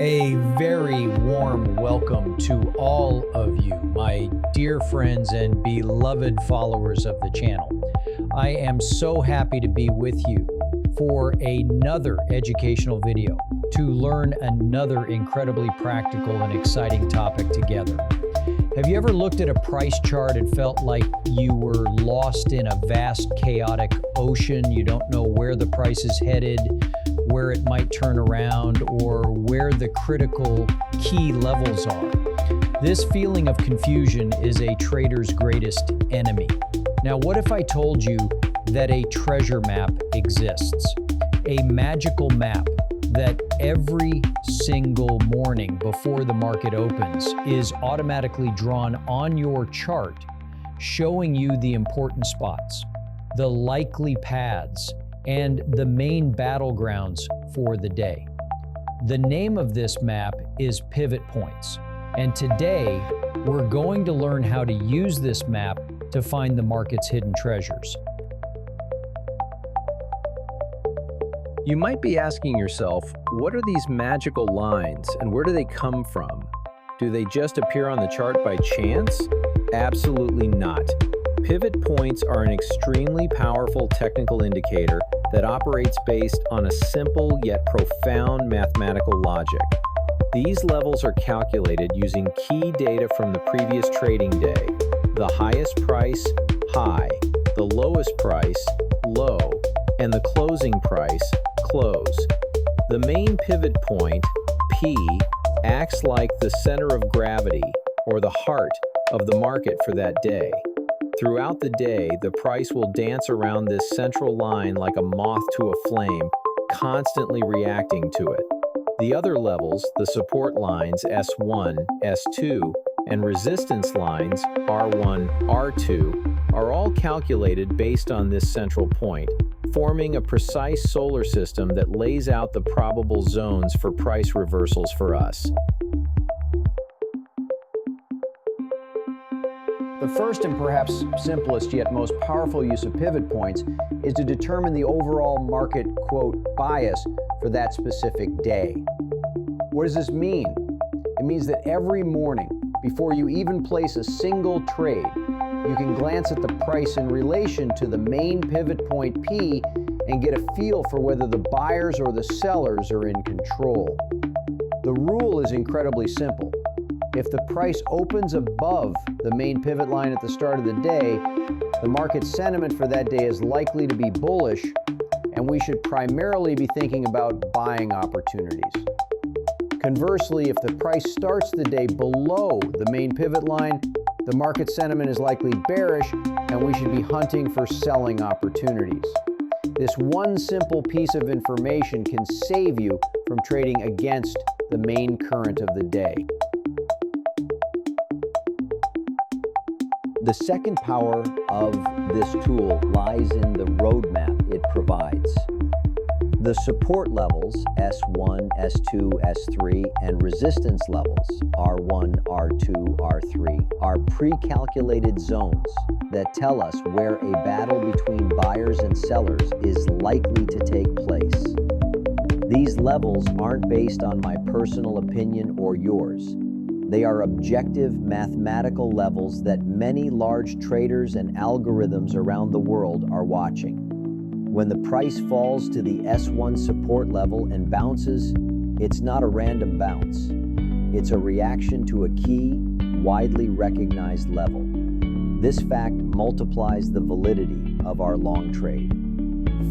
A very warm welcome to all of you, my dear friends and beloved followers of the channel. I am so happy to be with you for another educational video to learn another incredibly practical and exciting topic together. Have you ever looked at a price chart and felt like you were lost in a vast, chaotic ocean? You don't know where the price is headed, where it might turn around, or where the critical key levels are. This feeling of confusion is a trader's greatest enemy. Now, what if I told you that a treasure map exists? A magical map that every single morning before the market opens is automatically drawn on your chart, showing you the important spots, the likely paths, and the main battlegrounds for the day. The name of this map is Pivot Points, and today we're going to learn how to use this map to find the market's hidden treasures. You might be asking yourself, what are these magical lines and where do they come from? Do they just appear on the chart by chance? Absolutely not. Pivot points are an extremely powerful technical indicator that operates based on a simple yet profound mathematical logic. These levels are calculated using key data from the previous trading day: the highest price, high, the lowest price, low, and the closing price, close. The main pivot point, P, acts like the center of gravity, or the heart of the market for that day. Throughout the day, the price will dance around this central line like a moth to a flame, constantly reacting to it. The other levels, the support lines S1, S2, and resistance lines R1, R2, are all calculated based on this central point, forming a precise solar system that lays out the probable zones for price reversals for us. The first and perhaps simplest yet most powerful use of pivot points is to determine the overall market, quote, bias for that specific day. What does this mean? It means that every morning, before you even place a single trade, you can glance at the price in relation to the main pivot point P and get a feel for whether the buyers or the sellers are in control. The rule is incredibly simple. If the price opens above the main pivot line at the start of the day, the market sentiment for that day is likely to be bullish, and we should primarily be thinking about buying opportunities. Conversely, if the price starts the day below the main pivot line, the market sentiment is likely bearish, and we should be hunting for selling opportunities. This one simple piece of information can save you from trading against the main current of the day. The second power of this tool lies in the roadmap it provides. The support levels, S1, S2, S3, and resistance levels, R1, R2, R3, are pre-calculated zones that tell us where a battle between buyers and sellers is likely to take place. These levels aren't based on my personal opinion or yours. They are objective mathematical levels that many large traders and algorithms around the world are watching. When the price falls to the S1 support level and bounces, it's not a random bounce. It's a reaction to a key, widely recognized level. This fact multiplies the validity of our long trade.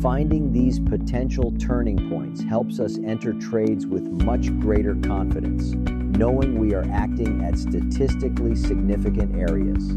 Finding these potential turning points helps us enter trades with much greater confidence, knowing we are acting at statistically significant areas.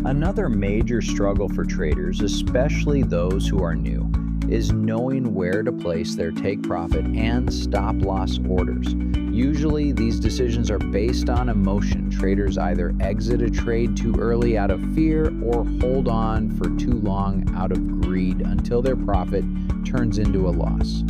Another major struggle for traders, especially those who are new, is knowing where to place their take profit and stop loss orders. Usually, these decisions are based on emotion. Traders either exit a trade too early out of fear or hold on for too long out of greed until their profit turns into a loss.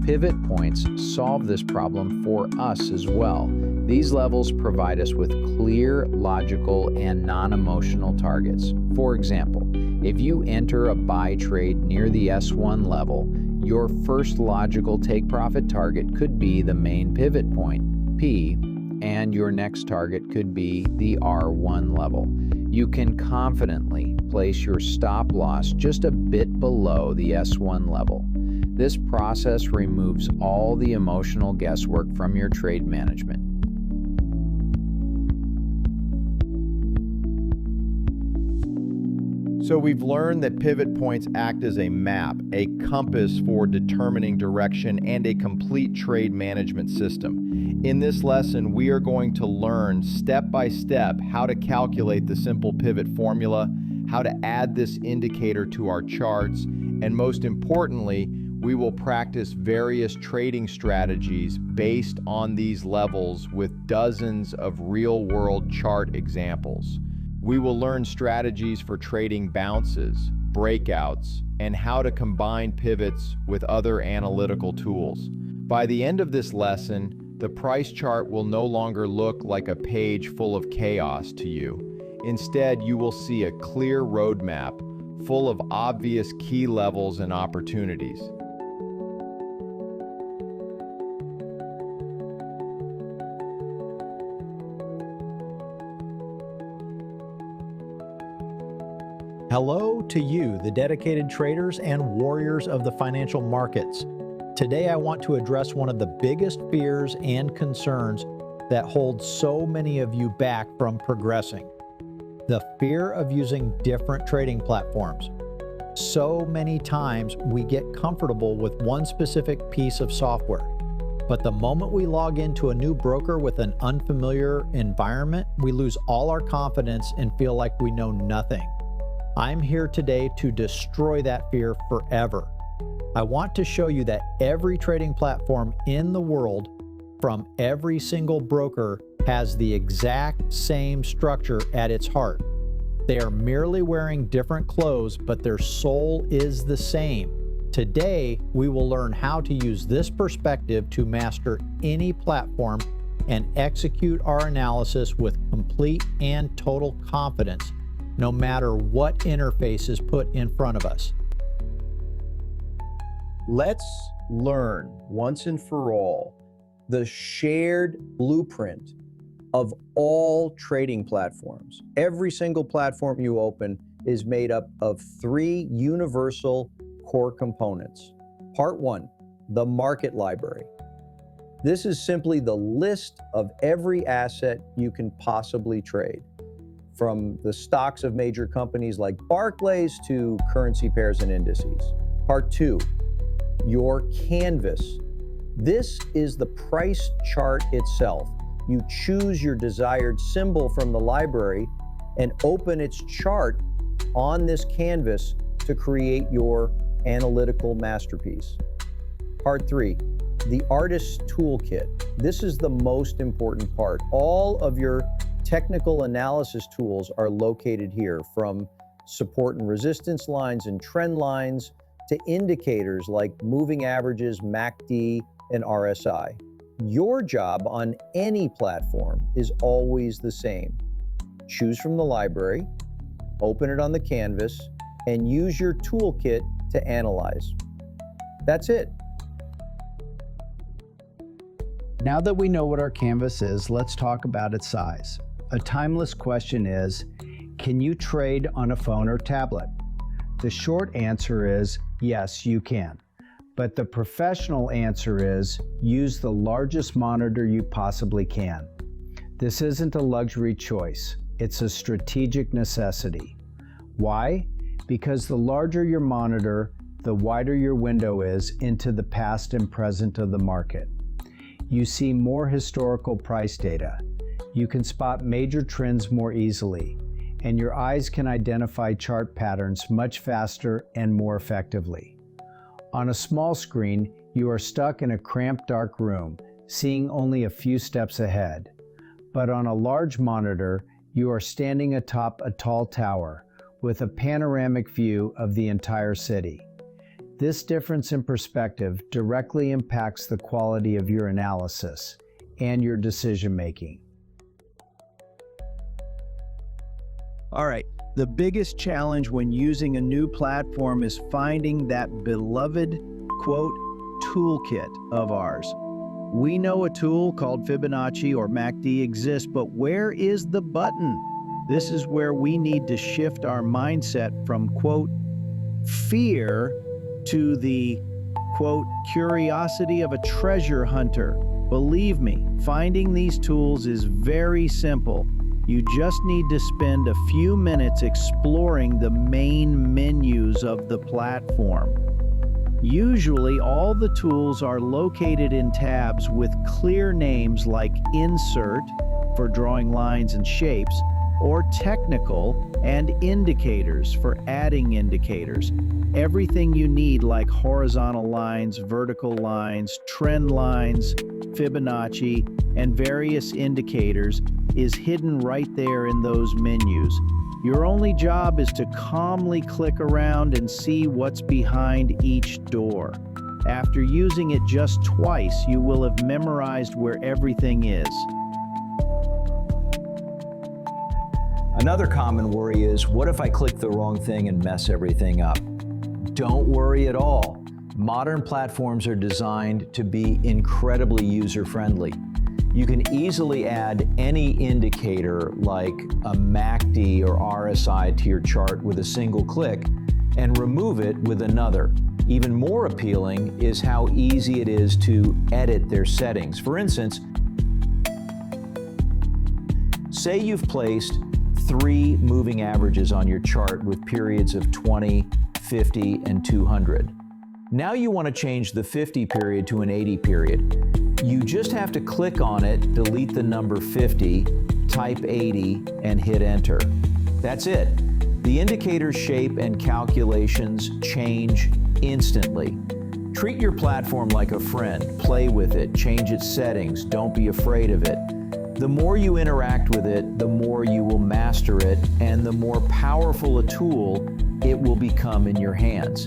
Pivot points solve this problem for us as well. These levels provide us with clear, logical, and non-emotional targets. For example, If you enter a buy trade near the S1 level, your first logical take profit target could be the main pivot point, P, and your next target could be the R1 level. You can confidently place your stop loss just a bit below the S1 level. This process removes all the emotional guesswork from your trade management. So we've learned that pivot points act as a map, a compass for determining direction, and a complete trade management system. In this lesson, we are going to learn step by step how to calculate the simple pivot formula, how to add this indicator to our charts, and most importantly, we will practice various trading strategies based on these levels with dozens of real-world chart examples. We will learn strategies for trading bounces, breakouts, and how to combine pivots with other analytical tools. By the end of this lesson, the price chart will no longer look like a page full of chaos to you. Instead, you will see a clear roadmap full of obvious key levels and opportunities. Hello to you, the dedicated traders and warriors of the financial markets. Today I want to address one of the biggest fears and concerns that hold so many of you back from progressing. The fear of using different trading platforms. So many times we get comfortable with one specific piece of software, but the moment we log into a new broker with an unfamiliar environment, we lose all our confidence and feel like we know nothing. I'm here today to destroy that fear forever. I want to show you that every trading platform in the world, from every single broker, has the exact same structure at its heart. They are merely wearing different clothes, but their soul is the same. Today, we will learn how to use this perspective to master any platform and execute our analysis with complete and total confidence, no matter what interface is put in front of us. Let's learn once and for all the shared blueprint of all trading platforms. Every single platform you open is made up of three universal core components. Part one, the market library. This is simply the list of every asset you can possibly trade, from the stocks of major companies like Barclays to currency pairs and indices. Part two, your canvas. This is the price chart itself. You choose your desired symbol from the library and open its chart on this canvas to create your analytical masterpiece. Part three, the artist's toolkit. This is the most important part. All of your technical analysis tools are located here, from support and resistance lines and trend lines to indicators like moving averages, MACD, and RSI. Your job on any platform is always the same. Choose from the library, open it on the canvas, and use your toolkit to analyze. That's it. Now that we know what our canvas is, let's talk about its size. A timeless question is, can you trade on a phone or tablet? The short answer is, yes, you can. But the professional answer is, use the largest monitor you possibly can. This isn't a luxury choice, it's a strategic necessity. Why? Because the larger your monitor, the wider your window is into the past and present of the market. You see more historical price data. You can spot major trends more easily, and your eyes can identify chart patterns much faster and more effectively. On a small screen, you are stuck in a cramped, dark room, seeing only a few steps ahead. But on a large monitor, you are standing atop a tall tower with a panoramic view of the entire city. This difference in perspective directly impacts the quality of your analysis and your decision-making. All right, The biggest challenge when using a new platform is finding that beloved, quote, toolkit of ours. We know a tool called Fibonacci or MACD exists, but where is the button? This is where we need to shift our mindset from, quote, fear to the, quote, curiosity of a treasure hunter. Believe me, finding these tools is very simple. You just need to spend a few minutes exploring the main menus of the platform. Usually, all the tools are located in tabs with clear names like Insert for drawing lines and shapes, or Technical and Indicators for adding indicators. Everything you need, like horizontal lines, vertical lines, trend lines, Fibonacci, and various indicators, is hidden right there in those menus. Your only job is to calmly click around and see what's behind each door. After using it just twice, you will have memorized where everything is. Another common worry is, what if I click the wrong thing and mess everything up? Don't worry at all. Modern platforms are designed to be incredibly user-friendly. You can easily add any indicator like a MACD or RSI to your chart with a single click and remove it with another. Even more appealing is how easy it is to edit their settings. For instance, say you've placed 3 moving averages on your chart with periods of 20, 50, and 200. Now you want to change the 50 period to an 80 period. You just have to click on it, delete the number 50, type 80, and hit enter. That's it. The indicator's shape and calculations change instantly. Treat your platform like a friend. Play with it, change its settings, don't be afraid of it. The more you interact with it, the more you will master it, and the more powerful a tool it will become in your hands.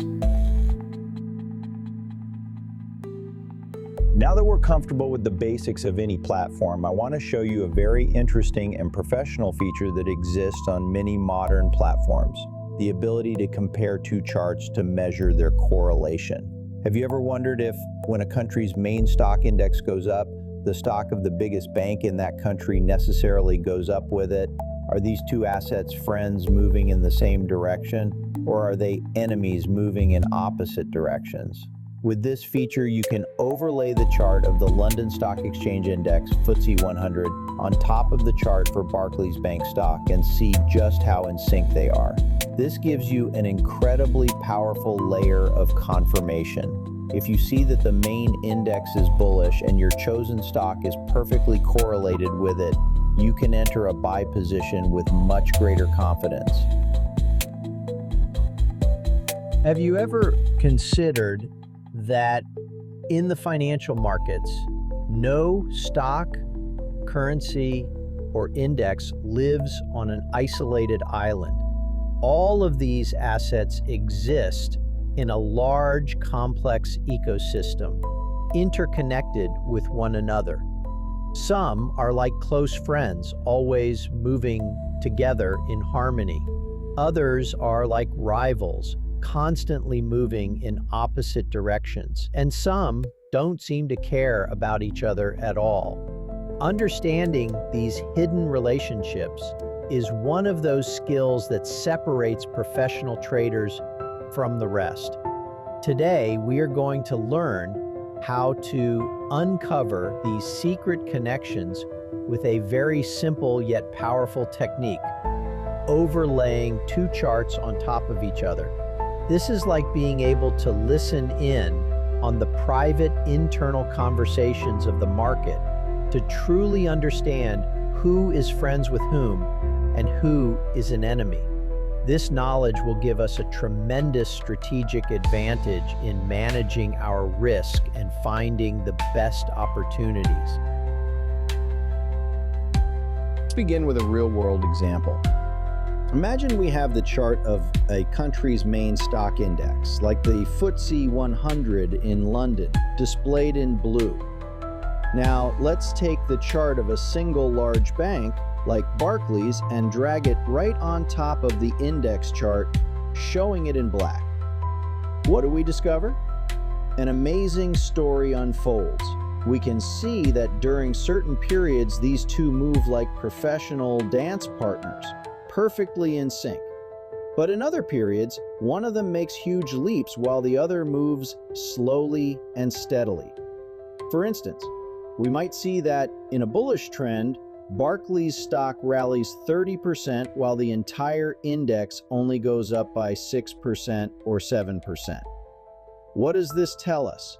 Now that we're comfortable with the basics of any platform, I want to show you a very interesting and professional feature that exists on many modern platforms: the ability to compare 2 charts to measure their correlation. Have you ever wondered if, when a country's main stock index goes up, the stock of the biggest bank in that country necessarily goes up with it? Are these 2 assets friends moving in the same direction, or are they enemies moving in opposite directions? With this feature, you can overlay the chart of the London Stock Exchange Index, FTSE 100, on top of the chart for Barclays Bank stock and see just how in sync they are. This gives you an incredibly powerful layer of confirmation. If you see that the main index is bullish and your chosen stock is perfectly correlated with it, you can enter a buy position with much greater confidence. Have you ever considered that in the financial markets, no stock, currency, or index lives on an isolated island? All of these assets exist in a large, complex ecosystem, interconnected with one another. Some are like close friends, always moving together in harmony. Others are like rivals, constantly moving in opposite directions. And some don't seem to care about each other at all. Understanding these hidden relationships is one of those skills that separates professional traders from the rest. Today, we are going to learn how to uncover these secret connections with a very simple yet powerful technique: overlaying 2 charts on top of each other. This is like being able to listen in on the private internal conversations of the market to truly understand who is friends with whom and who is an enemy. This knowledge will give us a tremendous strategic advantage in managing our risk and finding the best opportunities. Let's begin with a real-world example. Imagine we have the chart of a country's main stock index, like the FTSE 100 in London, displayed in blue. Now, let's take the chart of a single large bank, like Barclays, and drag it right on top of the index chart, showing it in black. What do we discover? An amazing story unfolds. We can see that during certain periods, these two move like professional dance partners, perfectly in sync. But in other periods, one of them makes huge leaps while the other moves slowly and steadily. For instance, we might see that in a bullish trend, Barclays stock rallies 30% while the entire index only goes up by 6% or 7%. What does this tell us?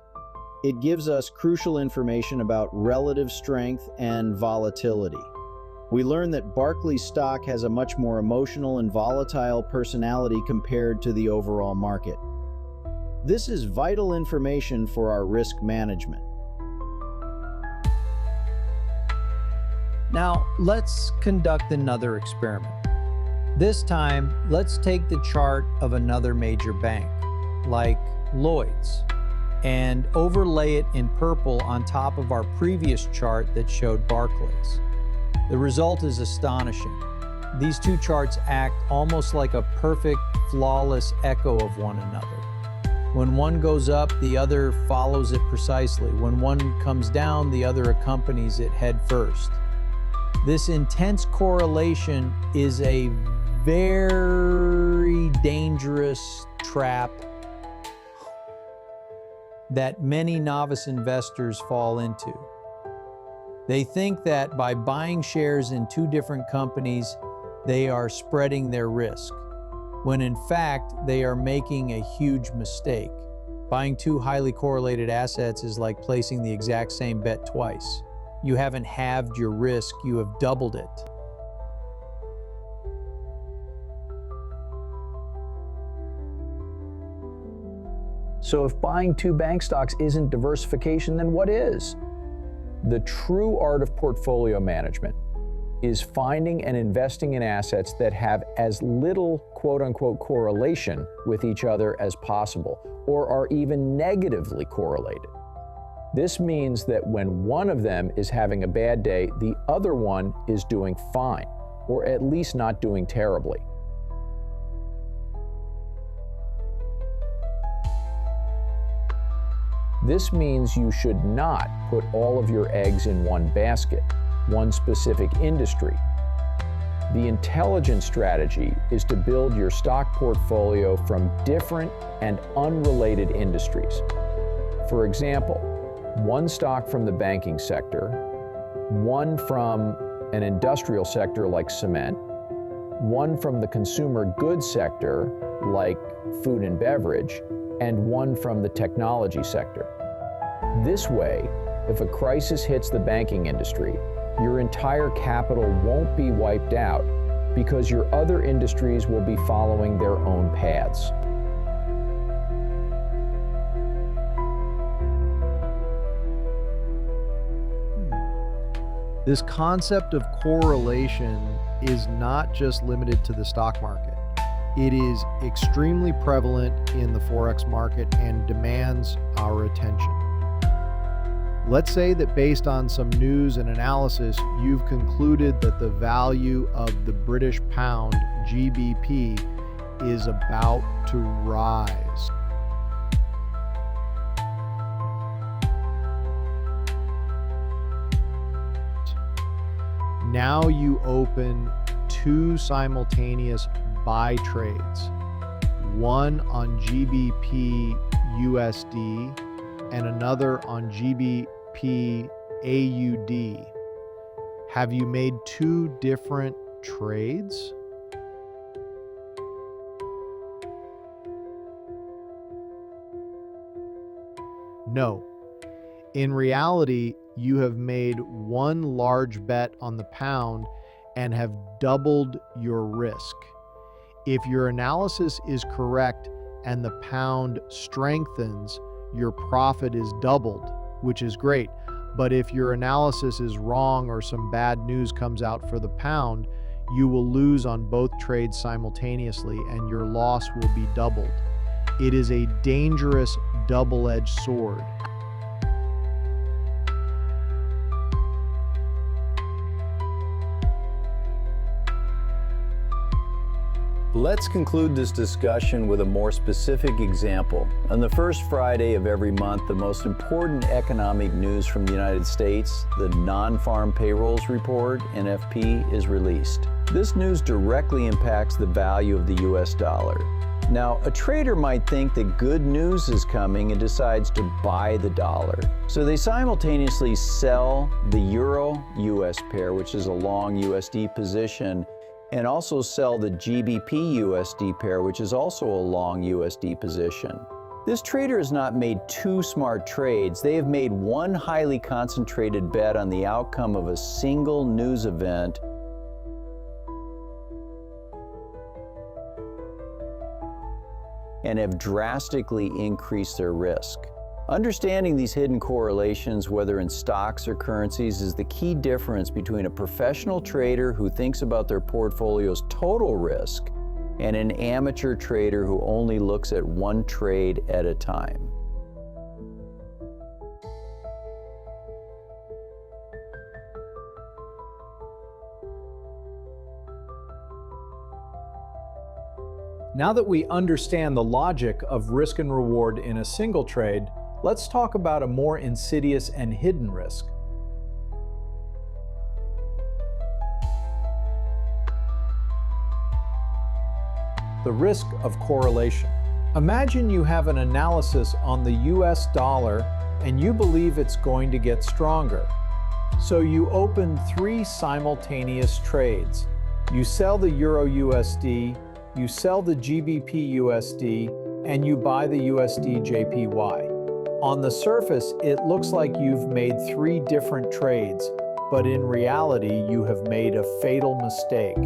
It gives us crucial information about relative strength and volatility. We learn that Barclays stock has a much more emotional and volatile personality compared to the overall market. This is vital information for our risk management. Now, let's conduct another experiment. This time, let's take the chart of another major bank, like Lloyd's, and overlay it in purple on top of our previous chart that showed Barclays. The result is astonishing. These two charts act almost like a perfect, flawless echo of one another. When one goes up, the other follows it precisely. When one comes down, the other accompanies it head first. This intense correlation is a very dangerous trap that many novice investors fall into. They think that by buying shares in two different companies, they are spreading their risk, when in fact, they are making a huge mistake. Buying two highly correlated assets is like placing the exact same bet twice. You haven't halved your risk, you have doubled it. So if buying two bank stocks isn't diversification, then what is? The true art of portfolio management is finding and investing in assets that have as little quote-unquote correlation with each other as possible, or are even negatively correlated. This means that when one of them is having a bad day, the other one is doing fine, or at least not doing terribly. This means you should not put all of your eggs in one basket, one specific industry. The intelligent strategy is to build your stock portfolio from different and unrelated industries. For example, one stock from the banking sector, one from an industrial sector like cement, one from the consumer goods sector like food and beverage, and one from the technology sector. This way, if a crisis hits the banking industry, your entire capital won't be wiped out because your other industries will be following their own paths. This concept of correlation is not just limited to the stock market. It is extremely prevalent in the Forex market and demands our attention. Let's say that based on some news and analysis, you've concluded that the value of the British pound, GBP, is about to rise. Now you open two simultaneous buy trades, one on GBP USD and another on GBP AUD. Have you made two different trades? No. In reality, you have made one large bet on the pound and have doubled your risk. If your analysis is correct and the pound strengthens, your profit is doubled, which is great. But if your analysis is wrong or some bad news comes out for the pound, you will lose on both trades simultaneously and your loss will be doubled. It is a dangerous double-edged sword. Let's conclude this discussion with a more specific example. On the first Friday of every month, the most important economic news from the United States, the Non-Farm Payrolls Report, NFP, is released. This news directly impacts the value of the US dollar. Now, a trader might think that good news is coming and decides to buy the dollar. So they simultaneously sell the Euro-US pair, which is a long USD position, and also sell the GBP-USD pair, which is also a long USD position. This trader has not made two smart trades. They have made one highly concentrated bet on the outcome of a single news event and have drastically increased their risk. Understanding these hidden correlations, whether in stocks or currencies, is the key difference between a professional trader who thinks about their portfolio's total risk and an amateur trader who only looks at one trade at a time. Now that we understand the logic of risk and reward in a single trade, let's talk about a more insidious and hidden risk. The risk of correlation. Imagine you have an analysis on the US dollar and you believe it's going to get stronger. So you open 3 simultaneous trades. You sell the Euro USD, you sell the GBP USD, and you buy the USD JPY. On the surface, it looks like you've made 3 different trades, but in reality, you have made a fatal mistake.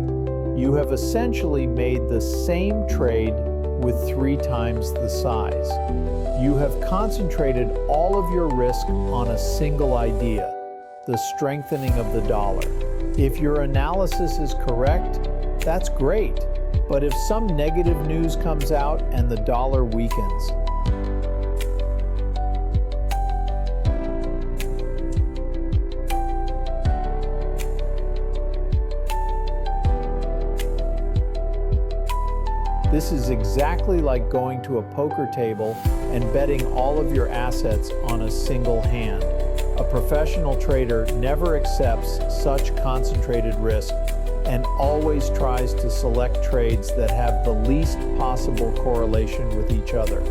You have essentially made the same trade with 3 times the size. You have concentrated all of your risk on a single idea, the strengthening of the dollar. If your analysis is correct, that's great. But if some negative news comes out and the dollar weakens, this is exactly like going to a poker table and betting all of your assets on a single hand. A professional trader never accepts such concentrated risk and always tries to select trades that have the least possible correlation with each other.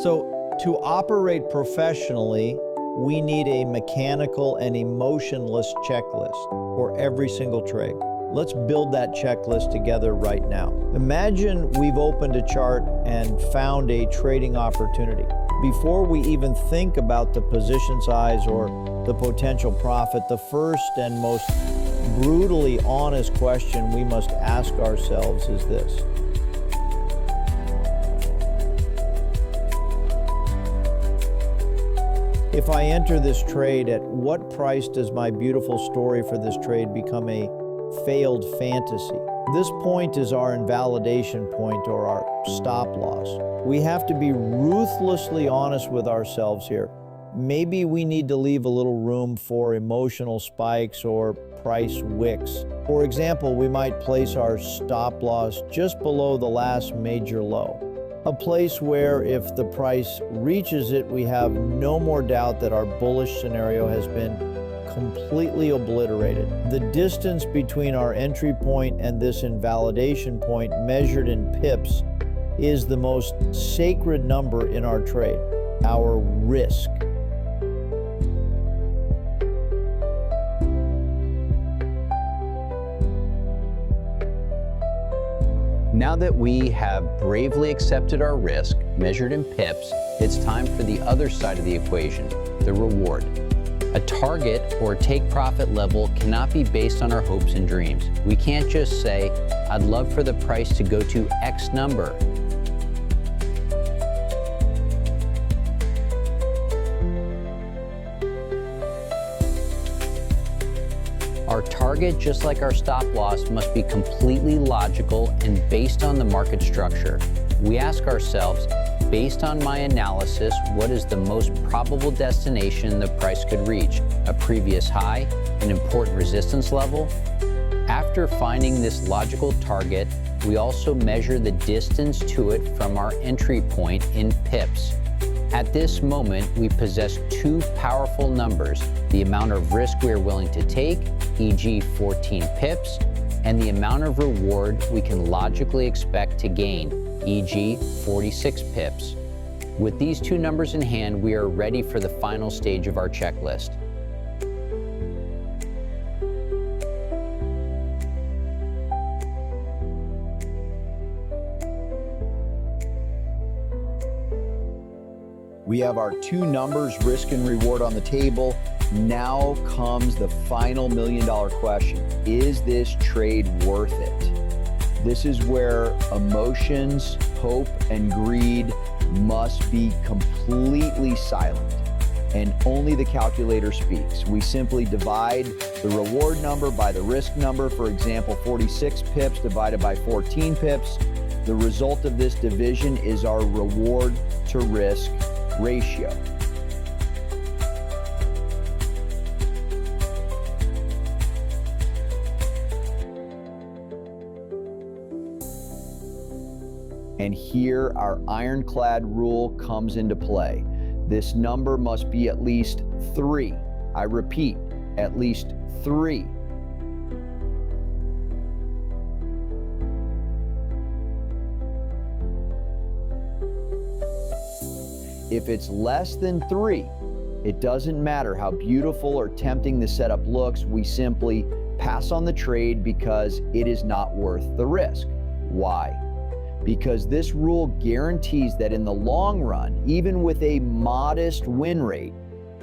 So, to operate professionally, we need a mechanical and emotionless checklist for every single trade. Let's build that checklist together right now. Imagine we've opened a chart and found a trading opportunity. Before we even think about the position size or the potential profit, the first and most brutally honest question we must ask ourselves is this: if I enter this trade, at what price does my beautiful story for this trade become a failed fantasy? This point is our invalidation point, or our stop loss. We have to be ruthlessly honest with ourselves here. Maybe we need to leave a little room for emotional spikes or price wicks. For example, we might place our stop loss just below the last major low. A place where if the price reaches it, we have no more doubt that our bullish scenario has been completely obliterated. The distance between our entry point and this invalidation point, measured in pips, is the most sacred number in our trade, our risk. Now that we have bravely accepted our risk, measured in pips, it's time for the other side of the equation, the reward. A target or take profit level cannot be based on our hopes and dreams. We can't just say, I'd love for the price to go to X number. Our target, just like our stop loss, must be completely logical and based on the market structure. We ask ourselves, based on my analysis, what is the most probable destination the price could reach? A previous high, an important resistance level? After finding this logical target, we also measure the distance to it from our entry point in pips. At this moment, we possess two powerful numbers, the amount of risk we are willing to take, e.g. 14 pips, and the amount of reward we can logically expect to gain, e.g. 46 pips. With these two numbers in hand, we are ready for the final stage of our checklist. We have our two numbers, risk and reward, on the table. Now comes the final $1 million question. Is this trade worth it? This is where emotions, hope, and greed must be completely silent, and only the calculator speaks. We simply divide the reward number by the risk number. For example, 46 pips divided by 14 pips. The result of this division is our reward to risk ratio. And here our ironclad rule comes into play. This number must be at least 3. I repeat, at least 3. If it's less than 3, it doesn't matter how beautiful or tempting the setup looks, we simply pass on the trade because it is not worth the risk. Why? Because this rule guarantees that in the long run, even with a modest win rate,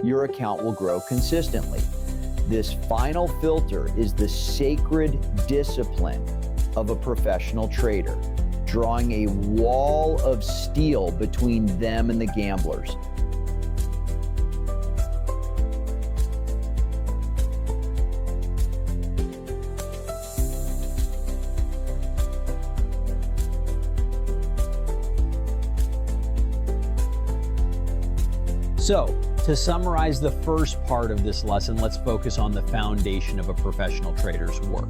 your account will grow consistently. This final filter is the sacred discipline of a professional trader, drawing a wall of steel between them and the gamblers. So, to summarize the first part of this lesson, let's focus on the foundation of a professional trader's work.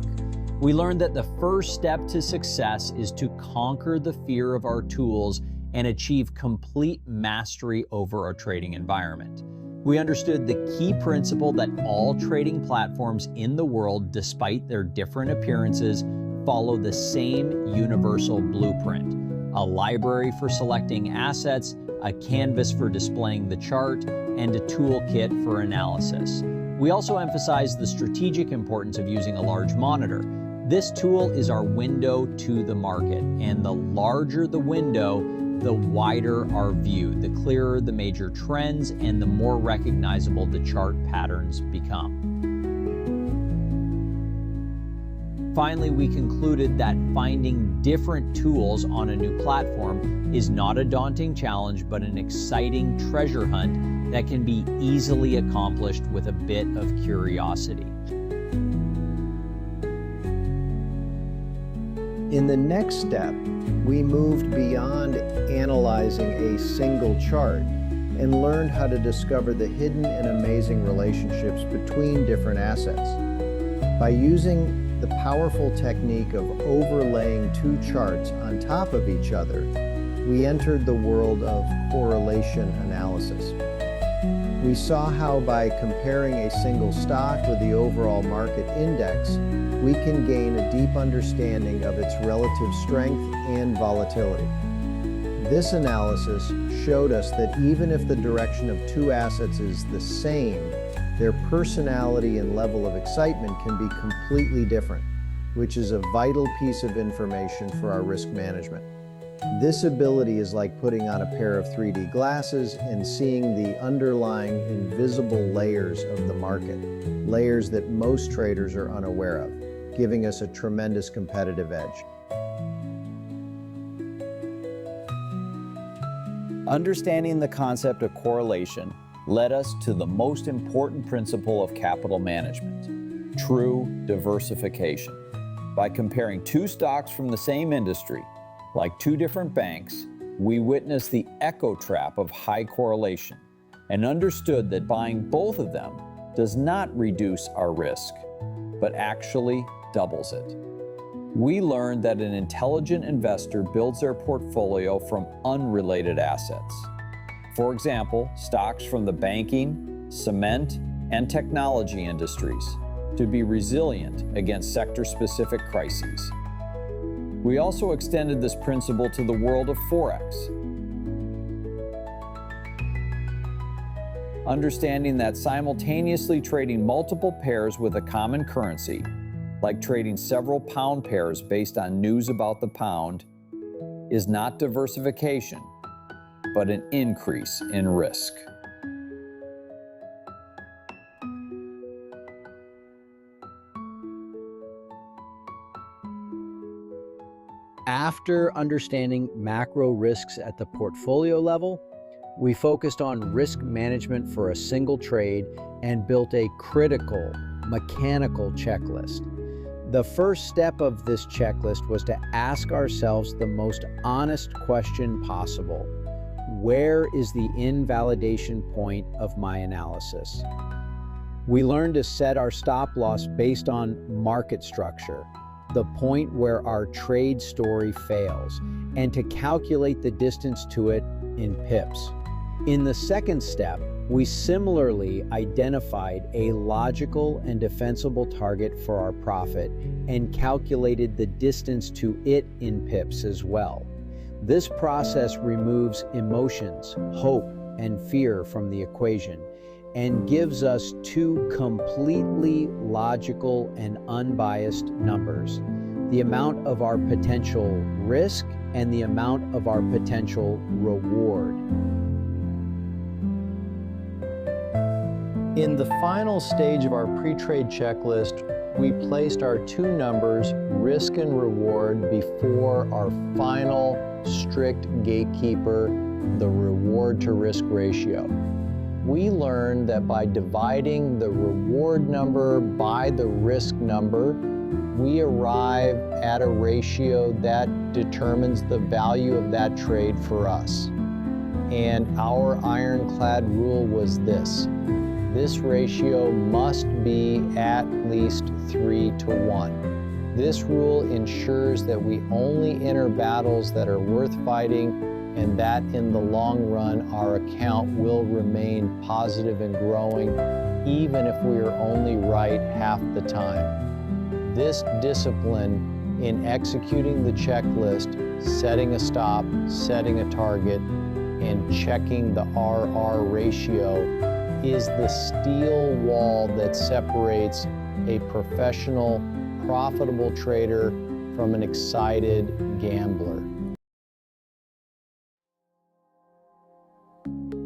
We learned that the first step to success is to conquer the fear of our tools and achieve complete mastery over our trading environment. We understood the key principle that all trading platforms in the world, despite their different appearances, follow the same universal blueprint: a library for selecting assets, a canvas for displaying the chart, and a toolkit for analysis. We also emphasized the strategic importance of using a large monitor. This tool is our window to the market, and the larger the window, the wider our view, the clearer the major trends, and the more recognizable the chart patterns become. Finally, we concluded that finding different tools on a new platform is not a daunting challenge, but an exciting treasure hunt that can be easily accomplished with a bit of curiosity. In the next step, we moved beyond analyzing a single chart and learned how to discover the hidden and amazing relationships between different assets. By using the powerful technique of overlaying two charts on top of each other, we entered the world of correlation analysis. We saw how by comparing a single stock with the overall market index, we can gain a deep understanding of its relative strength and volatility. This analysis showed us that even if the direction of two assets is the same, their personality and level of excitement can be completely different, which is a vital piece of information for our risk management. This ability is like putting on a pair of 3D glasses and seeing the underlying invisible layers of the market, layers that most traders are unaware of, giving us a tremendous competitive edge. Understanding the concept of correlation led us to the most important principle of capital management: true diversification. By comparing two stocks from the same industry, like two different banks, we witnessed the echo trap of high correlation and understood that buying both of them does not reduce our risk, but actually doubles it. We learned that an intelligent investor builds their portfolio from unrelated assets. For example, stocks from the banking, cement, and technology industries to be resilient against sector-specific crises. We also extended this principle to the world of Forex, understanding that simultaneously trading multiple pairs with a common currency, like trading several pound pairs based on news about the pound, is not diversification, but an increase in risk. After understanding macro risks at the portfolio level, we focused on risk management for a single trade and built a critical mechanical checklist. The first step of this checklist was to ask ourselves the most honest question possible. Where is the invalidation point of my analysis? We learned to set our stop loss based on market structure, the point where our trade story fails, and to calculate the distance to it in pips. In the second step, we similarly identified a logical and defensible target for our profit and calculated the distance to it in pips as well. This process removes emotions, hope, and fear from the equation and gives us two completely logical and unbiased numbers: the amount of our potential risk and the amount of our potential reward. In the final stage of our pre-trade checklist, we placed our two numbers, risk and reward, before our final strict gatekeeper, the reward to risk ratio. We learned that by dividing the reward number by the risk number, we arrive at a ratio that determines the value of that trade for us. And our ironclad rule was this: this ratio must be at least 3-to-1. This rule ensures that we only enter battles that are worth fighting, and that in the long run our account will remain positive and growing, even if we are only right half the time. This discipline in executing the checklist, setting a stop, setting a target, and checking the RR ratio is the steel wall that separates a professional, profitable trader from an excited gambler.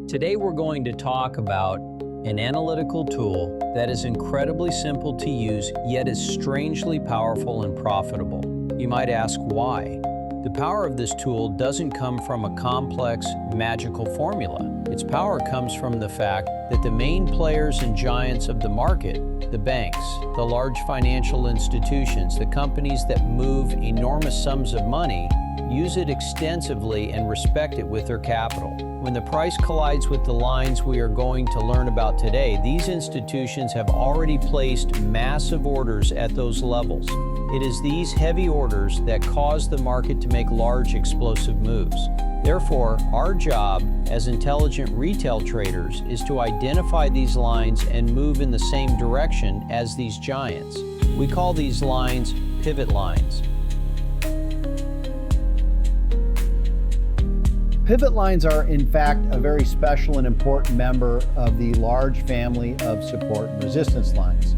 Today we're going to talk about an analytical tool that is incredibly simple to use, yet is strangely powerful and profitable. You might ask why? The power of this tool doesn't come from a complex, magical formula. Its power comes from the fact that the main players and giants of the market, the banks, the large financial institutions, the companies that move enormous sums of money, use it extensively and respect it with their capital. When the price collides with the lines we are going to learn about today, these institutions have already placed massive orders at those levels. It is these heavy orders that cause the market to make large explosive moves. Therefore, our job as intelligent retail traders is to identify these lines and move in the same direction as these giants. We call these lines pivot lines. Pivot lines are, in fact, a very special and important member of the large family of support and resistance lines.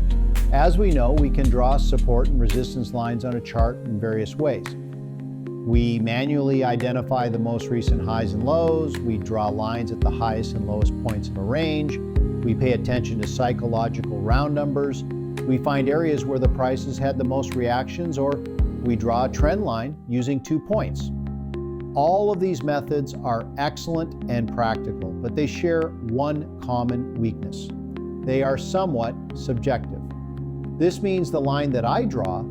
As we know, we can draw support and resistance lines on a chart in various ways. We manually identify the most recent highs and lows. We draw lines at the highest and lowest points of a range. We pay attention to psychological round numbers. We find areas where the prices had the most reactions, or we draw a trend line using 2 points. All of these methods are excellent and practical, but they share one common weakness. They are somewhat subjective. This means the line that I draw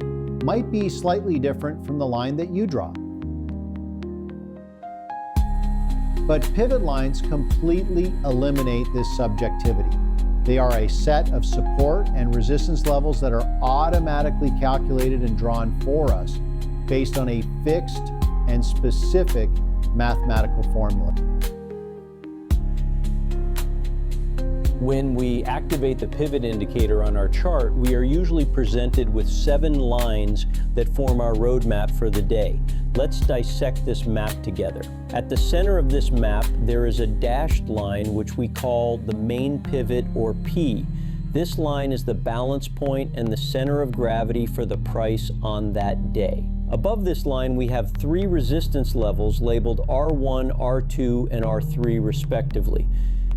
might be slightly different from the line that you draw. But pivot lines completely eliminate this subjectivity. They are a set of support and resistance levels that are automatically calculated and drawn for us based on a fixed and specific mathematical formula. When we activate the pivot indicator on our chart, we are usually presented with 7 lines that form our roadmap for the day. Let's dissect this map together. At the center of this map, there is a dashed line which we call the main pivot, or P. This line is the balance point and the center of gravity for the price on that day. Above this line, we have 3 resistance levels labeled R1, R2, and R3 respectively.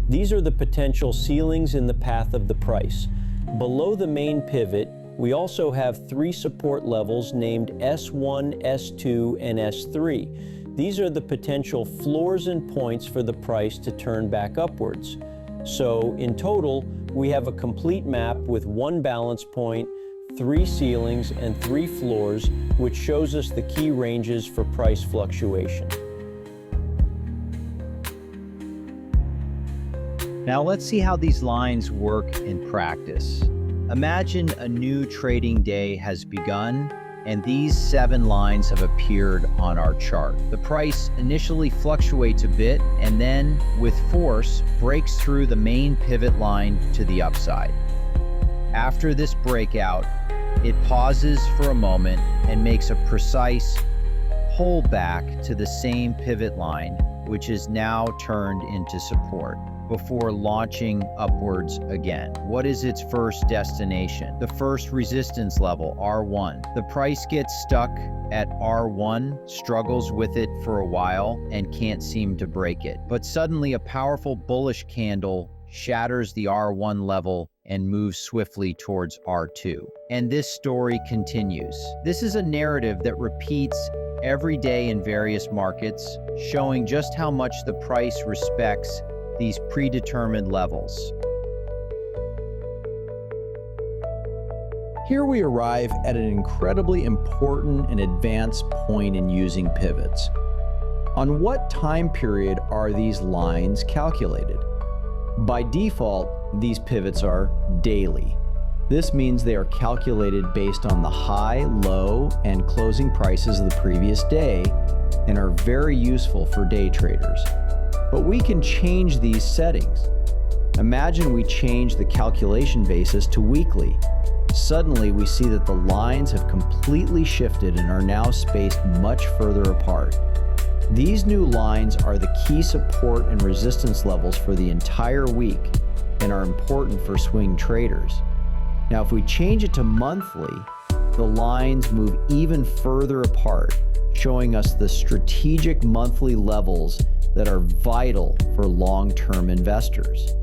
These are the potential ceilings in the path of the price. Below the main pivot, we also have 3 support levels named S1, S2, and S3. These are the potential floors and points for the price to turn back upwards. So in total, we have a complete map with 1 balance point, 3 ceilings, and 3 floors, which shows us the key ranges for price fluctuation. Now let's see how these lines work in practice. Imagine a new trading day has begun and these 7 lines have appeared on our chart. The price initially fluctuates a bit and then, with force, breaks through the main pivot line to the upside. After this breakout, it pauses for a moment and makes a precise pullback to the same pivot line, which is now turned into support, before launching upwards again. What is its first destination? The first resistance level, R1. The price gets stuck at R1, struggles with it for a while, and can't seem to break it. But suddenly a powerful bullish candle shatters the R1 level and moves swiftly towards R2. And this story continues. This is a narrative that repeats every day in various markets, showing just how much the price respects these predetermined levels. Here we arrive at an incredibly important and advanced point in using pivots. On what time period are these lines calculated? By default, these pivots are daily. This means they are calculated based on the high, low, and closing prices of the previous day and are very useful for day traders. But we can change these settings. Imagine we change the calculation basis to weekly. Suddenly we see that the lines have completely shifted and are now spaced much further apart. These new lines are the key support and resistance levels for the entire week and are important for swing traders. Now, if we change it to monthly, the lines move even further apart, showing us the strategic monthly levels that are vital for long-term investors.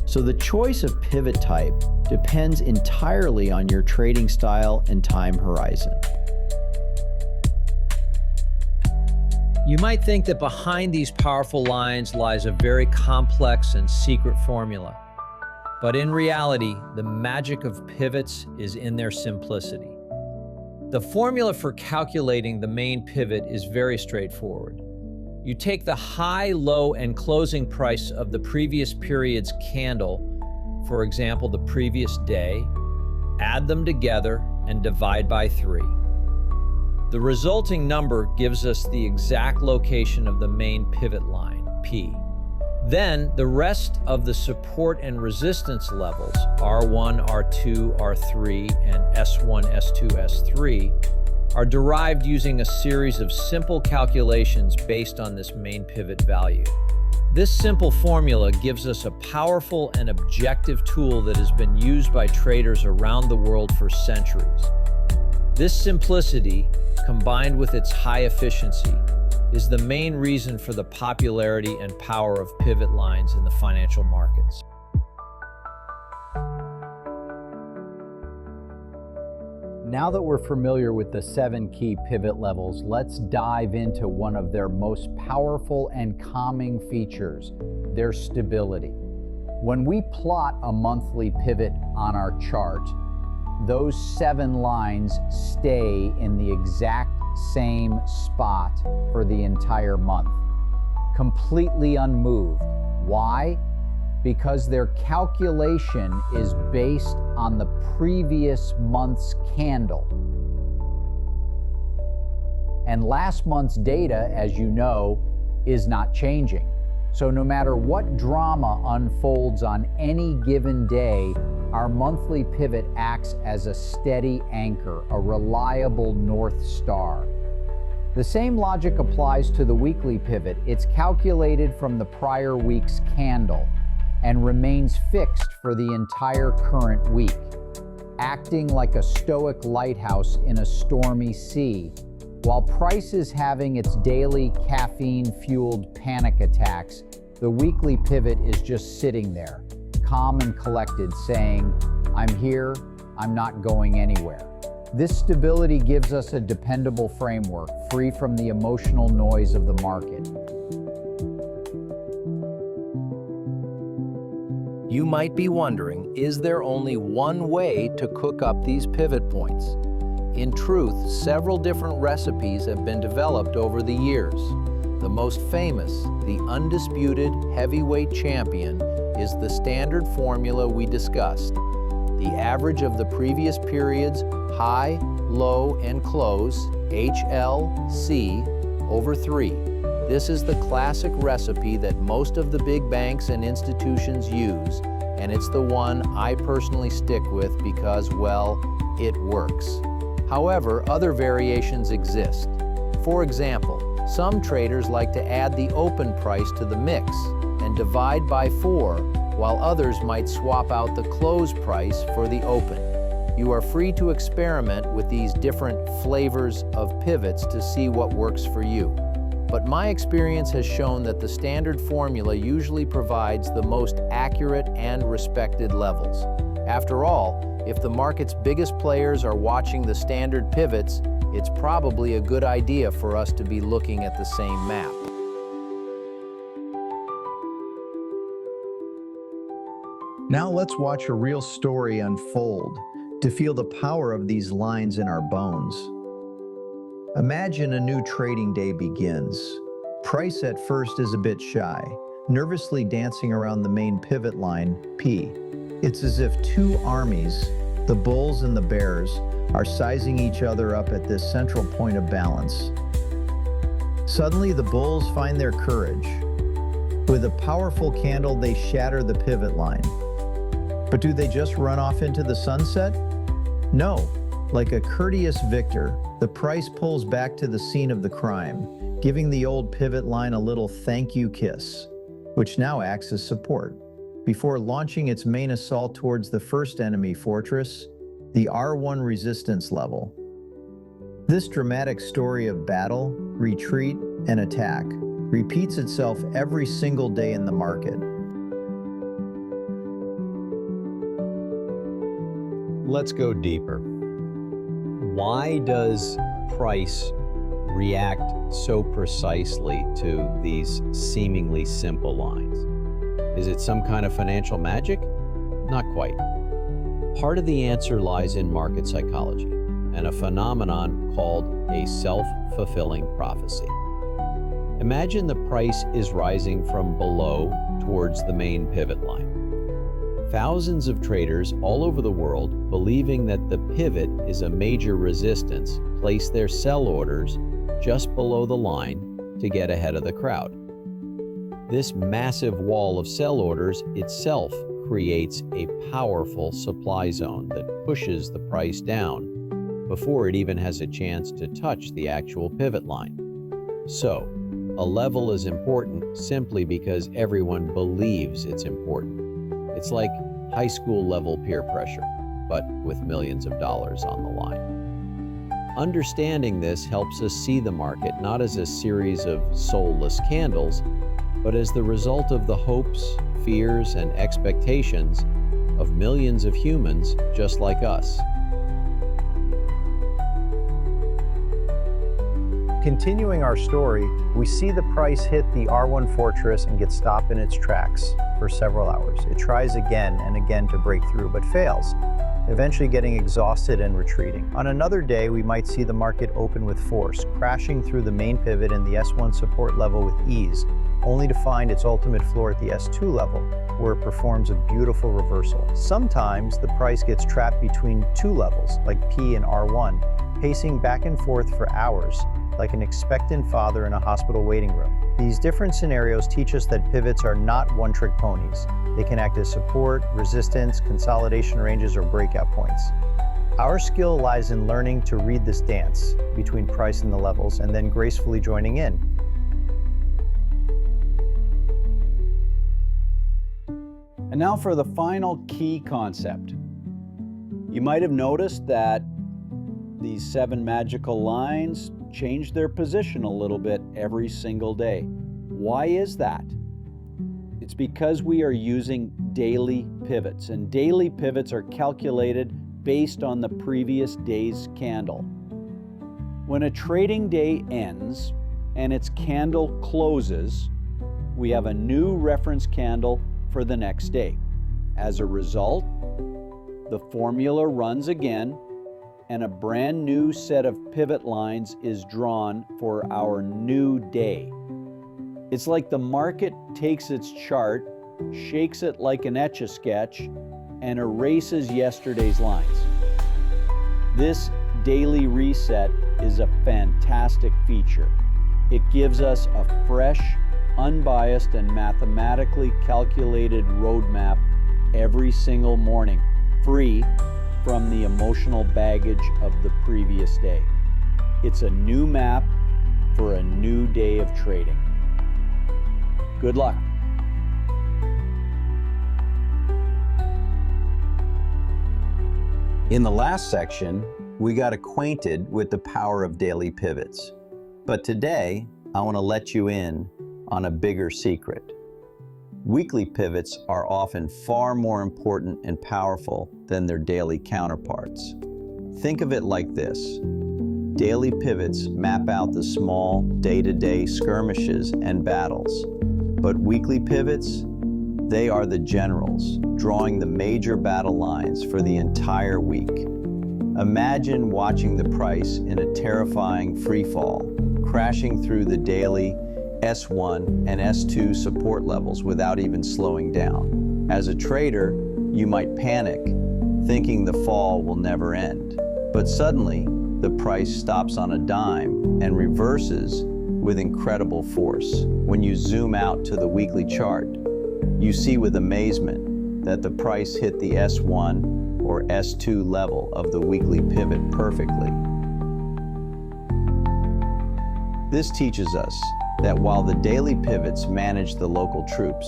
So the choice of pivot type depends entirely on your trading style and time horizon. You might think that behind these powerful lines lies a very complex and secret formula. But in reality, the magic of pivots is in their simplicity. The formula for calculating the main pivot is very straightforward. You take the high, low, and closing price of the previous period's candle, for example, the previous day, add them together, and divide by 3. The resulting number gives us the exact location of the main pivot line, P. Then, the rest of the support and resistance levels, R1, R2, R3, and S1, S2, S3, are derived using a series of simple calculations based on this main pivot value. This simple formula gives us a powerful and objective tool that has been used by traders around the world for centuries. This simplicity, combined with its high efficiency, is the main reason for the popularity and power of pivot lines in the financial markets. Now that we're familiar with the 7 key pivot levels, let's dive into one of their most powerful and calming features, their stability. When we plot a monthly pivot on our chart, those 7 lines stay in the exact same spot for the entire month, completely unmoved. Why? Because their calculation is based on the previous month's candle. And last month's data, as you know, is not changing. So no matter what drama unfolds on any given day, our monthly pivot acts as a steady anchor, a reliable North Star. The same logic applies to the weekly pivot. It's calculated from the prior week's candle and remains fixed for the entire current week, acting like a stoic lighthouse in a stormy sea. While price is having its daily caffeine-fueled panic attacks, the weekly pivot is just sitting there, calm and collected, saying, "I'm here, I'm not going anywhere." This stability gives us a dependable framework, free from the emotional noise of the market. You might be wondering, is there only one way to cook up these pivot points? In truth, several different recipes have been developed over the years. The most famous, the undisputed heavyweight champion, is the standard formula we discussed. The average of the previous period's high, low, and close, HLC, over 3. This is the classic recipe that most of the big banks and institutions use, and it's the one I personally stick with because, well, it works. However, other variations exist. For example, some traders like to add the open price to the mix and divide by 4, while others might swap out the close price for the open. You are free to experiment with these different flavors of pivots to see what works for you. But my experience has shown that the standard formula usually provides the most accurate and respected levels. After all, if the market's biggest players are watching the standard pivots, it's probably a good idea for us to be looking at the same map. Now let's watch a real story unfold to feel the power of these lines in our bones. Imagine a new trading day begins. Price at first is a bit shy, nervously dancing around the main pivot line, P. It's as if two armies, the bulls and the bears, are sizing each other up at this central point of balance. Suddenly, the bulls find their courage. With a powerful candle, they shatter the pivot line. But do they just run off into the sunset? No. Like a courteous victor, the price pulls back to the scene of the crime, giving the old pivot line a little thank you kiss, which now acts as support, before launching its main assault towards the first enemy fortress, the R1 resistance level. This dramatic story of battle, retreat, and attack repeats itself every single day in the market. Let's go deeper. Why does price react so precisely to these seemingly simple lines? Is it some kind of financial magic? Not quite. Part of the answer lies in market psychology and a phenomenon called a self-fulfilling prophecy. Imagine the price is rising from below towards the main pivot line. Thousands of traders all over the world, believing that the pivot is a major resistance, place their sell orders just below the line to get ahead of the crowd. This massive wall of sell orders itself creates a powerful supply zone that pushes the price down before it even has a chance to touch the actual pivot line. So, a level is important simply because everyone believes it's important. It's like high school level peer pressure, but with millions of dollars on the line. Understanding this helps us see the market not as a series of soulless candles, but as the result of the hopes, fears, and expectations of millions of humans just like us. Continuing our story, we see the price hit the R1 Fortress and get stopped in its tracks for several hours. It tries again and again to break through, but fails, eventually getting exhausted and retreating. On another day, we might see the market open with force, crashing through the main pivot and the S1 support level with ease, only to find its ultimate floor at the S2 level, where it performs a beautiful reversal. Sometimes the price gets trapped between two levels, like P and R1, pacing back and forth for hours, like an expectant father in a hospital waiting room. These different scenarios teach us that pivots are not one-trick ponies. They can act as support, resistance, consolidation ranges, or breakout points. Our skill lies in learning to read this dance between price and the levels, and then gracefully joining in. And now for the final key concept. You might have noticed that these 7 magical lines change their position a little bit every single day. Why is that? It's because we are using daily pivots, and daily pivots are calculated based on the previous day's candle. When a trading day ends and its candle closes, we have a new reference candle for the next day. As a result, the formula runs again, and a brand new set of pivot lines is drawn for our new day. It's like the market takes its chart, shakes it like an Etch-a-Sketch, and erases yesterday's lines. This daily reset is a fantastic feature. It gives us a fresh, unbiased, and mathematically calculated roadmap every single morning, free from the emotional baggage of the previous day. It's a new map for a new day of trading. Good luck. In the last section, we got acquainted with the power of daily pivots. But today, I want to let you in on a bigger secret. Weekly pivots are often far more important and powerful than their daily counterparts. Think of it like this. Daily pivots map out the small, day-to-day skirmishes and battles. But weekly pivots, they are the generals, drawing the major battle lines for the entire week. Imagine watching the price in a terrifying free fall, crashing through the daily S1 and S2 support levels without even slowing down. As a trader, you might panic, thinking the fall will never end. But suddenly, the price stops on a dime and reverses with incredible force. When you zoom out to the weekly chart, you see with amazement that the price hit the S1 or S2 level of the weekly pivot perfectly. This teaches us that while the daily pivots manage the local troops,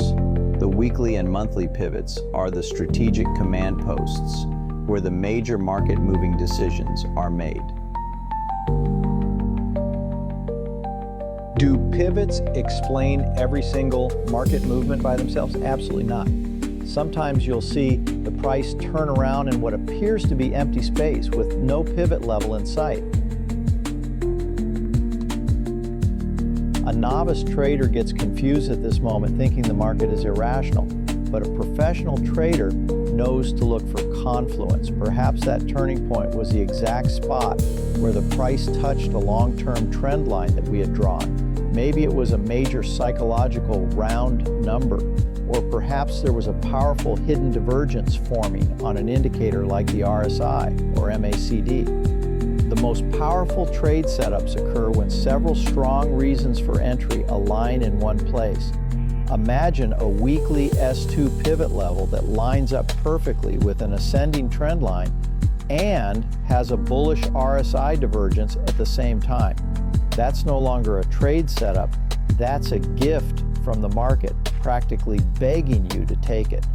the weekly and monthly pivots are the strategic command posts where the major market-moving decisions are made. Do pivots explain every single market movement by themselves? Absolutely not. Sometimes you'll see the price turn around in what appears to be empty space with no pivot level in sight. A novice trader gets confused at this moment thinking the market is irrational, but a professional trader knows to look for confluence. Perhaps that turning point was the exact spot where the price touched a long-term trend line that we had drawn. Maybe it was a major psychological round number, or perhaps there was a powerful hidden divergence forming on an indicator like the RSI or MACD. The most powerful trade setups occur when several strong reasons for entry align in one place. Imagine a weekly S2 pivot level that lines up perfectly with an ascending trend line and has a bullish RSI divergence at the same time. That's no longer a trade setup, that's a gift from the market, practically begging you to take it.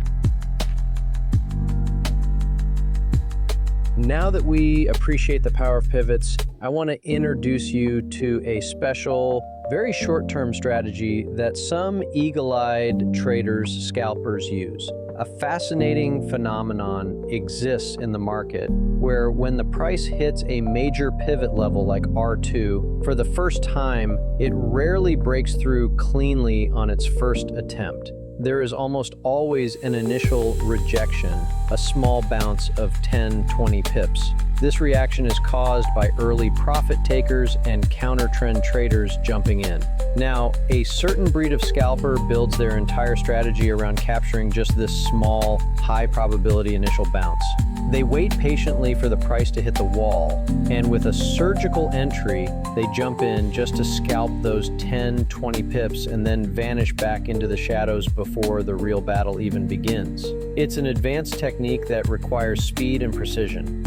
Now that we appreciate the power of pivots, I want to introduce you to a special, very short-term strategy that some eagle-eyed traders, scalpers use. A fascinating phenomenon exists in the market where when the price hits a major pivot level like R2, for the first time, it rarely breaks through cleanly on its first attempt. There is almost always an initial rejection, a small bounce of 10, 20 pips. This reaction is caused by early profit takers and counter-trend traders jumping in. Now, a certain breed of scalper builds their entire strategy around capturing just this small, high-probability initial bounce. They wait patiently for the price to hit the wall, and with a surgical entry, they jump in just to scalp those 10, 20 pips and then vanish back into the shadows before the real battle even begins. It's an advanced technique that requires speed and precision.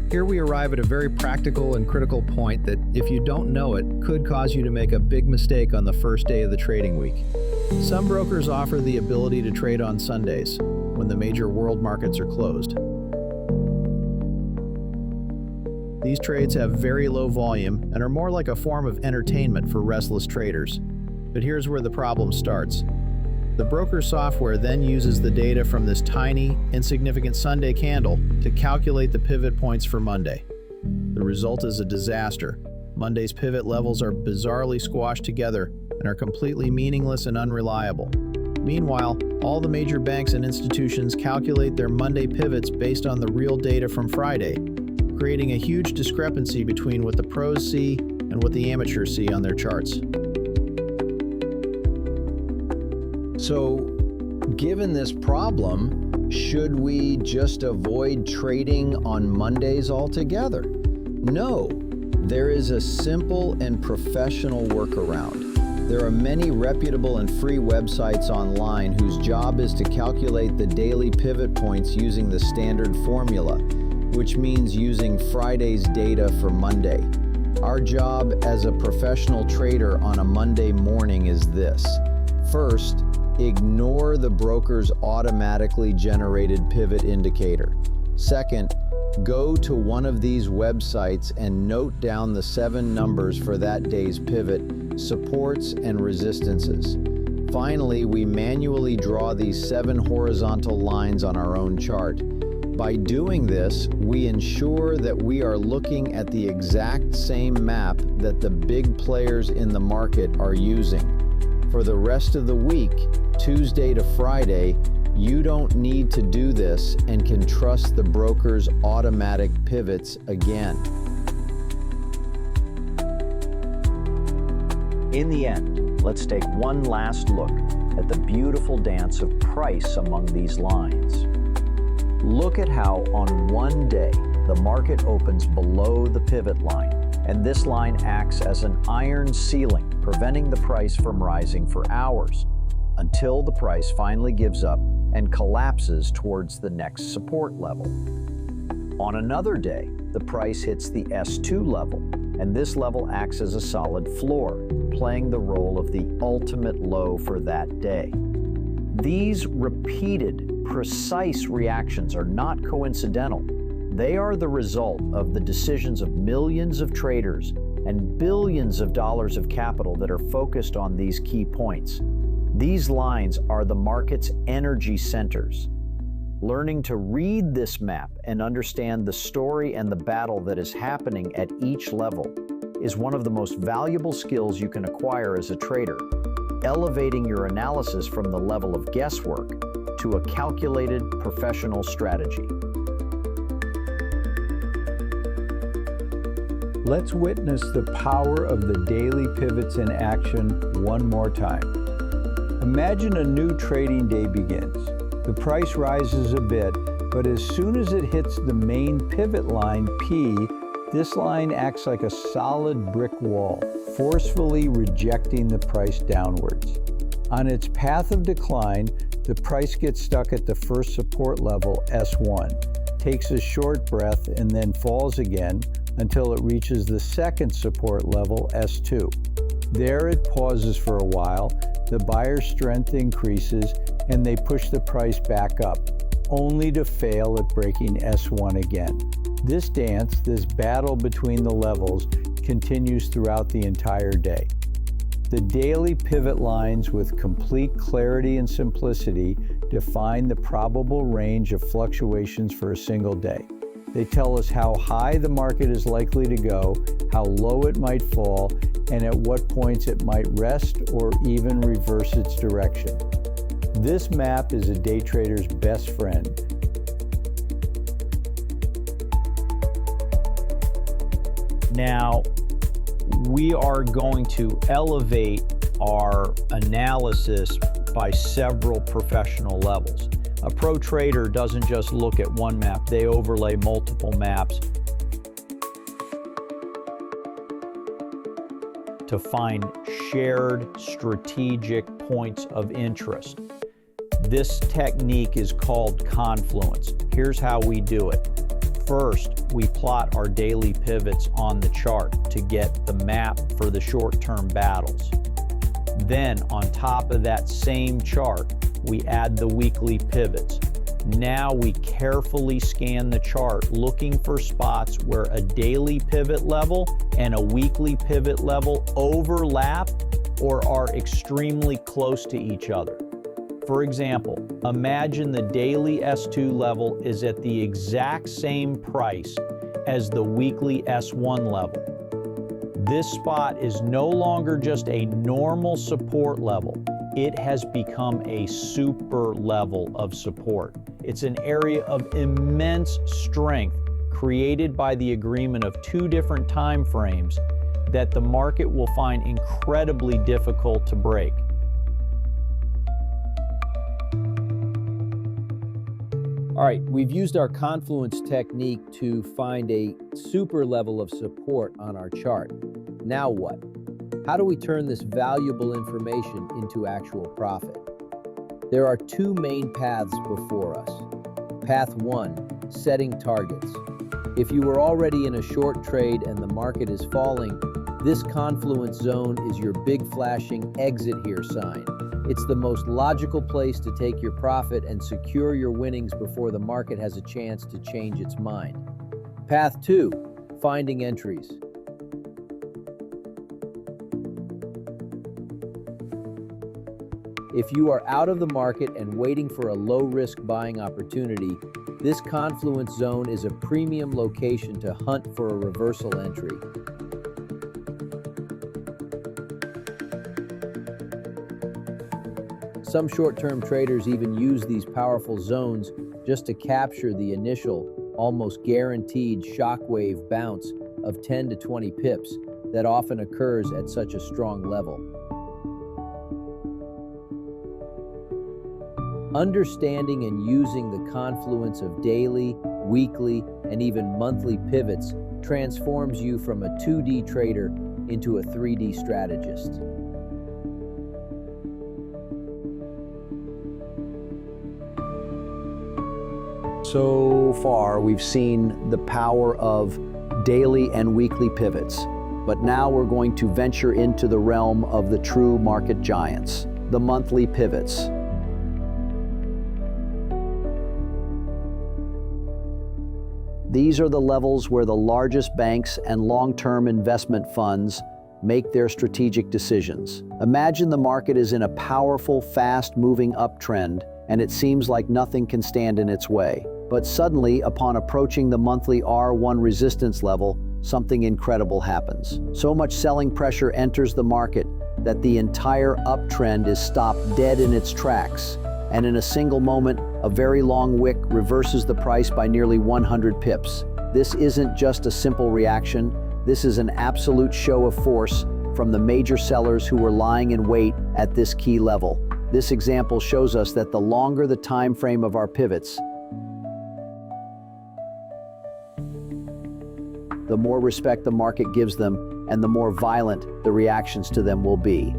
Here we arrive at a very practical and critical point that, if you don't know it, could cause you to make a big mistake on the first day of the trading week. Some brokers offer the ability to trade on Sundays, when the major world markets are closed. These trades have very low volume and are more like a form of entertainment for restless traders. But here's where the problem starts. The broker software then uses the data from this tiny, insignificant Sunday candle to calculate the pivot points for Monday. The result is a disaster. Monday's pivot levels are bizarrely squashed together and are completely meaningless and unreliable. Meanwhile, all the major banks and institutions calculate their Monday pivots based on the real data from Friday, creating a huge discrepancy between what the pros see and what the amateurs see on their charts. So, given this problem, should we just avoid trading on Mondays altogether? No, there is a simple and professional workaround. There are many reputable and free websites online whose job is to calculate the daily pivot points using the standard formula, which means using Friday's data for Monday. Our job as a professional trader on a Monday morning is this. First, ignore the broker's automatically generated pivot indicator. Second, go to one of these websites and note down the 7 numbers for that day's pivot, supports and resistances. Finally, we manually draw these 7 horizontal lines on our own chart. By doing this, we ensure that we are looking at the exact same map that the big players in the market are using. For the rest of the week, Tuesday to Friday, you don't need to do this and can trust the broker's automatic pivots again. In the end, let's take one last look at the beautiful dance of price among these lines. Look at how on one day, the market opens below the pivot line, and this line acts as an iron ceiling, preventing the price from rising for hours, until the price finally gives up and collapses towards the next support level. On another day, the price hits the S2 level, and this level acts as a solid floor, playing the role of the ultimate low for that day. These repeated, precise reactions are not coincidental. They are the result of the decisions of millions of traders and billions of dollars of capital that are focused on these key points. These lines are the market's energy centers. Learning to read this map and understand the story and the battle that is happening at each level is one of the most valuable skills you can acquire as a trader, elevating your analysis from the level of guesswork to a calculated professional strategy. Let's witness the power of the daily pivots in action one more time. Imagine a new trading day begins. The price rises a bit, but as soon as it hits the main pivot line, P, this line acts like a solid brick wall, forcefully rejecting the price downwards. On its path of decline, the price gets stuck at the first support level, S1, takes a short breath, and then falls again until it reaches the second support level, S2. There it pauses for a while, the buyer's strength increases, and they push the price back up, only to fail at breaking S1 again. This dance, this battle between the levels, continues throughout the entire day. The daily pivot lines with complete clarity and simplicity define the probable range of fluctuations for a single day. They tell us how high the market is likely to go, how low it might fall, and at what points it might rest or even reverse its direction. This map is a day trader's best friend. Now, we are going to elevate our analysis by several professional levels. A pro trader doesn't just look at one map, they overlay multiple maps to find shared strategic points of interest. This technique is called confluence. Here's how we do it. First, we plot our daily pivots on the chart to get the map for the short-term battles. Then, on top of that same chart, we add the weekly pivots. Now we carefully scan the chart, looking for spots where a daily pivot level and a weekly pivot level overlap or are extremely close to each other. For example, imagine the daily S2 level is at the exact same price as the weekly S1 level. This spot is no longer just a normal support level. It has become a super level of support. It's an area of immense strength created by the agreement of two different time frames that the market will find incredibly difficult to break. All right, we've used our confluence technique to find a super level of support on our chart. Now what? How do we turn this valuable information into actual profit? There are two main paths before us. Path 1, setting targets. If you were already in a short trade and the market is falling, this confluence zone is your big flashing exit here sign. It's the most logical place to take your profit and secure your winnings before the market has a chance to change its mind. Path 2, finding entries. If you are out of the market and waiting for a low-risk buying opportunity, this confluence zone is a premium location to hunt for a reversal entry. Some short-term traders even use these powerful zones just to capture the initial, almost guaranteed shockwave bounce of 10 to 20 pips that often occurs at such a strong level. Understanding and using the confluence of daily, weekly, and even monthly pivots transforms you from a 2D trader into a 3D strategist. So far, we've seen the power of daily and weekly pivots, but now we're going to venture into the realm of the true market giants, the monthly pivots. These are the levels where the largest banks and long-term investment funds make their strategic decisions. Imagine the market is in a powerful, fast-moving uptrend, and it seems like nothing can stand in its way. But suddenly, upon approaching the monthly R1 resistance level, something incredible happens. So much selling pressure enters the market that the entire uptrend is stopped dead in its tracks. And in a single moment, a very long wick reverses the price by nearly 100 pips. This isn't just a simple reaction. This is an absolute show of force from the major sellers who were lying in wait at this key level. This example shows us that the longer the time frame of our pivots, the more respect the market gives them and the more violent the reactions to them will be.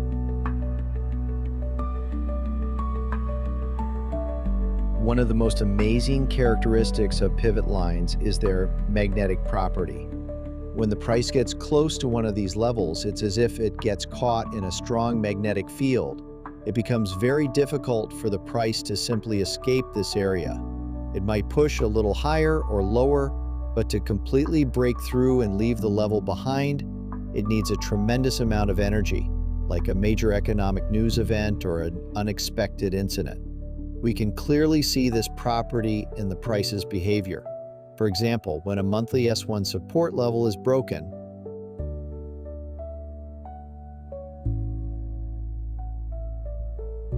One of the most amazing characteristics of pivot lines is their magnetic property. When the price gets close to one of these levels, it's as if it gets caught in a strong magnetic field. It becomes very difficult for the price to simply escape this area. It might push a little higher or lower, but to completely break through and leave the level behind, it needs a tremendous amount of energy. like a major economic news event or an unexpected incident. We can clearly see this property in the price's behavior. For example, when a monthly S1 support level is broken,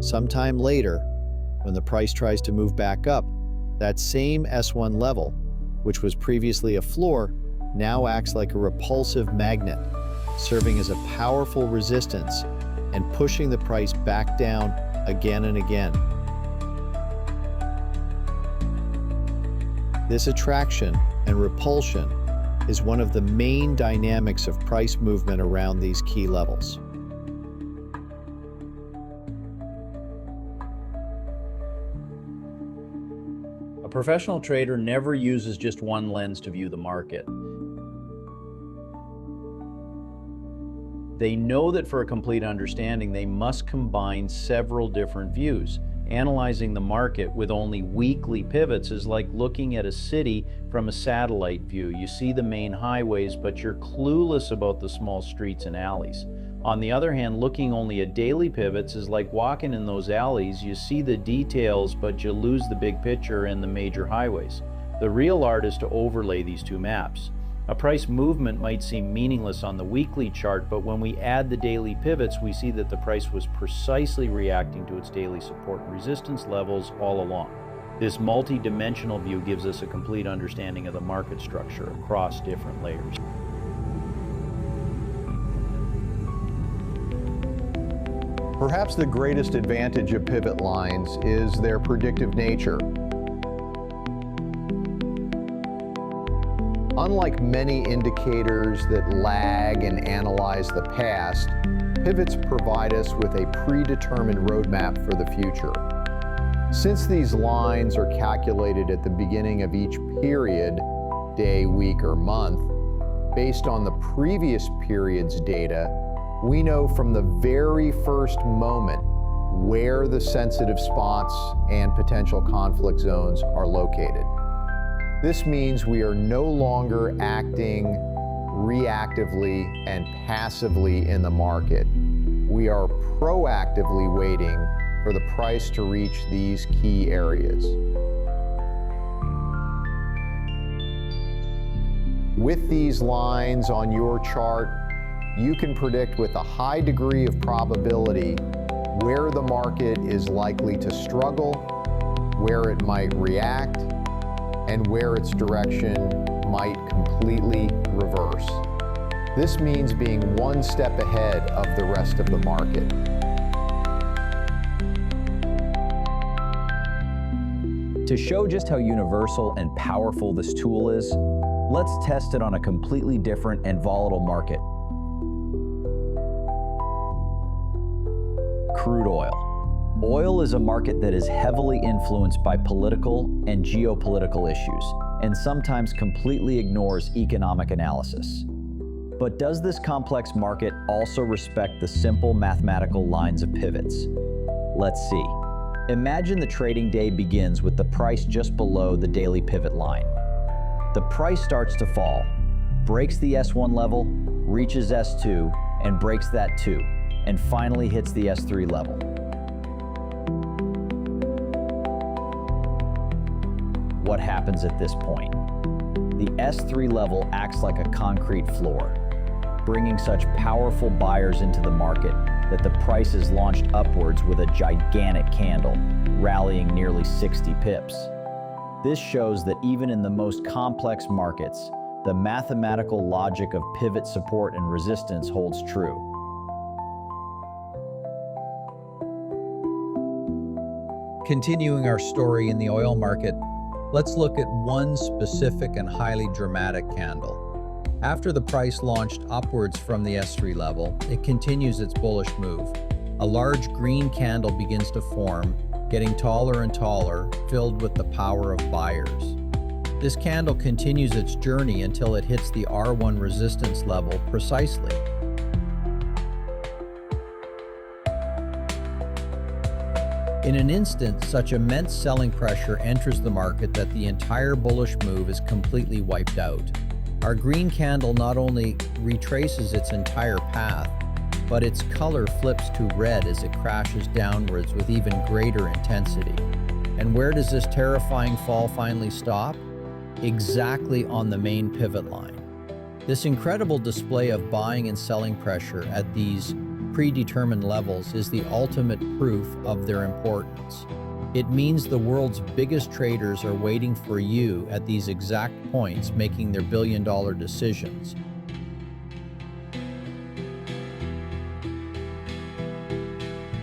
sometime later, when the price tries to move back up, that same S1 level, which was previously a floor, now acts like a repulsive magnet, serving as a powerful resistance and pushing the price back down again and again. This attraction and repulsion is one of the main dynamics of price movement around these key levels. A professional trader never uses just one lens to view the market. They know that for a complete understanding, they must combine several different views. Analyzing the market with only weekly pivots is like looking at a city from a satellite view. You see the main highways, but you're clueless about the small streets and alleys. On the other hand, looking only at daily pivots is like walking in those alleys. You see the details, but you lose the big picture and the major highways. The real art is to overlay these two maps. A price movement might seem meaningless on the weekly chart, but when we add the daily pivots, we see that the price was precisely reacting to its daily support and resistance levels all along. This multi-dimensional view gives us a complete understanding of the market structure across different layers. Perhaps the greatest advantage of pivot lines is their predictive nature. Unlike many indicators that lag and analyze the past, pivots provide us with a predetermined roadmap for the future. Since these lines are calculated at the beginning of each period, day, week, or month, based on the previous period's data, we know from the very first moment where the sensitive spots and potential conflict zones are located. This means we are no longer acting reactively and passively in the market. We are proactively waiting for the price to reach these key areas. With these lines on your chart, you can predict with a high degree of probability where the market is likely to struggle, where it might react, and where its direction might completely reverse. This means being one step ahead of the rest of the market. To show just how universal and powerful this tool is, let's test it on a completely different and volatile market. Crude oil. Oil is a market that is heavily influenced by political and geopolitical issues, and sometimes completely ignores economic analysis. But does this complex market also respect the simple mathematical lines of pivots? Let's see. Imagine the trading day begins with the price just below the daily pivot line. The price starts to fall, breaks the S1 level, reaches S2, and breaks that too, and finally hits the S3 level. What happens at this point? The S3 level acts like a concrete floor, bringing such powerful buyers into the market that the price is launched upwards with a gigantic candle, rallying nearly 60 pips. This shows that even in the most complex markets, the mathematical logic of pivot support and resistance holds true. Continuing our story in the oil market, let's look at one specific and highly dramatic candle. After the price launched upwards from the S3 level, it continues its bullish move. A large green candle begins to form, getting taller and taller, filled with the power of buyers. This candle continues its journey until it hits the R1 resistance level precisely. In an instant, such immense selling pressure enters the market that the entire bullish move is completely wiped out. Our green candle not only retraces its entire path, but its color flips to red as it crashes downwards with even greater intensity. And where does this terrifying fall finally stop? Exactly on the main pivot line. This incredible display of buying and selling pressure at these predetermined levels is the ultimate proof of their importance. It means the world's biggest traders are waiting for you at these exact points, making their billion-dollar decisions.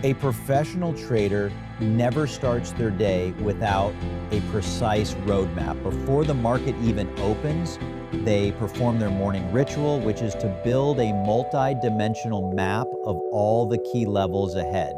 A professional trader never starts their day without a precise roadmap. Before the market even opens, they perform their morning ritual, which is to build a multi-dimensional map of all the key levels ahead.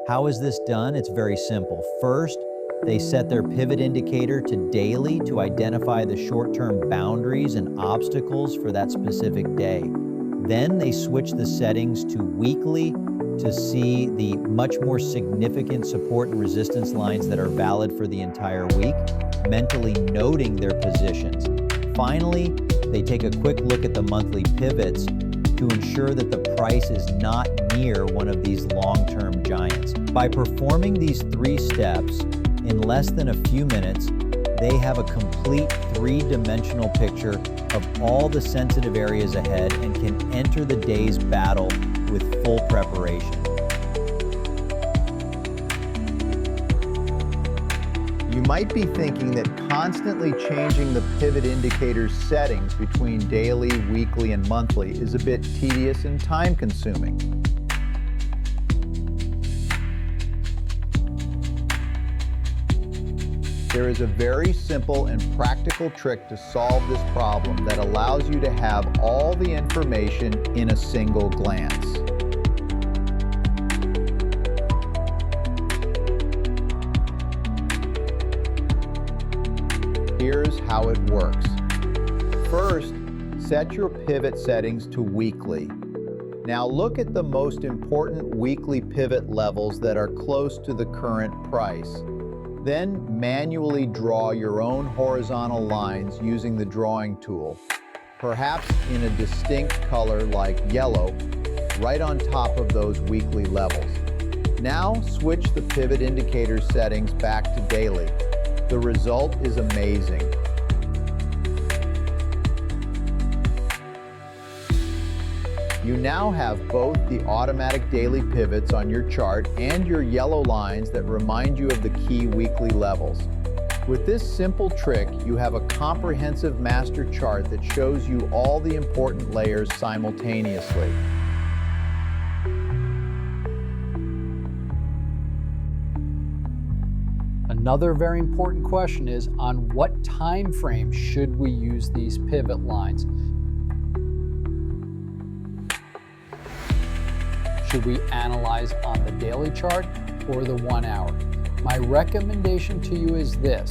How is this done? It's very simple. First, they set their pivot indicator to daily to identify the short-term boundaries and obstacles for that specific day. Then they switch the settings to weekly to see the much more significant support and resistance lines that are valid for the entire week, mentally noting their positions. Finally, they take a quick look at the monthly pivots to ensure that the price is not near one of these long-term giants. By performing these 3 steps in less than a few minutes, they have a complete 3-dimensional picture of all the sensitive areas ahead and can enter the day's battle with full preparation. You might be thinking that constantly changing the pivot indicator's settings between daily, weekly, and monthly is a bit tedious and time-consuming. There is a very simple and practical trick to solve this problem that allows you to have all the information in a single glance. Here's how it works. First, set your pivot settings to weekly. Now look at the most important weekly pivot levels that are close to the current price. Then manually draw your own horizontal lines using the drawing tool, perhaps in a distinct color like yellow, right on top of those weekly levels. Now switch the pivot indicator settings back to daily. The result is amazing. You now have both the automatic daily pivots on your chart and your yellow lines that remind you of the key weekly levels. With this simple trick, you have a comprehensive master chart that shows you all the important layers simultaneously. Another very important question is, on what time frame should we use these pivot lines? Should we analyze on the daily chart or the 1 hour? My recommendation to you is this.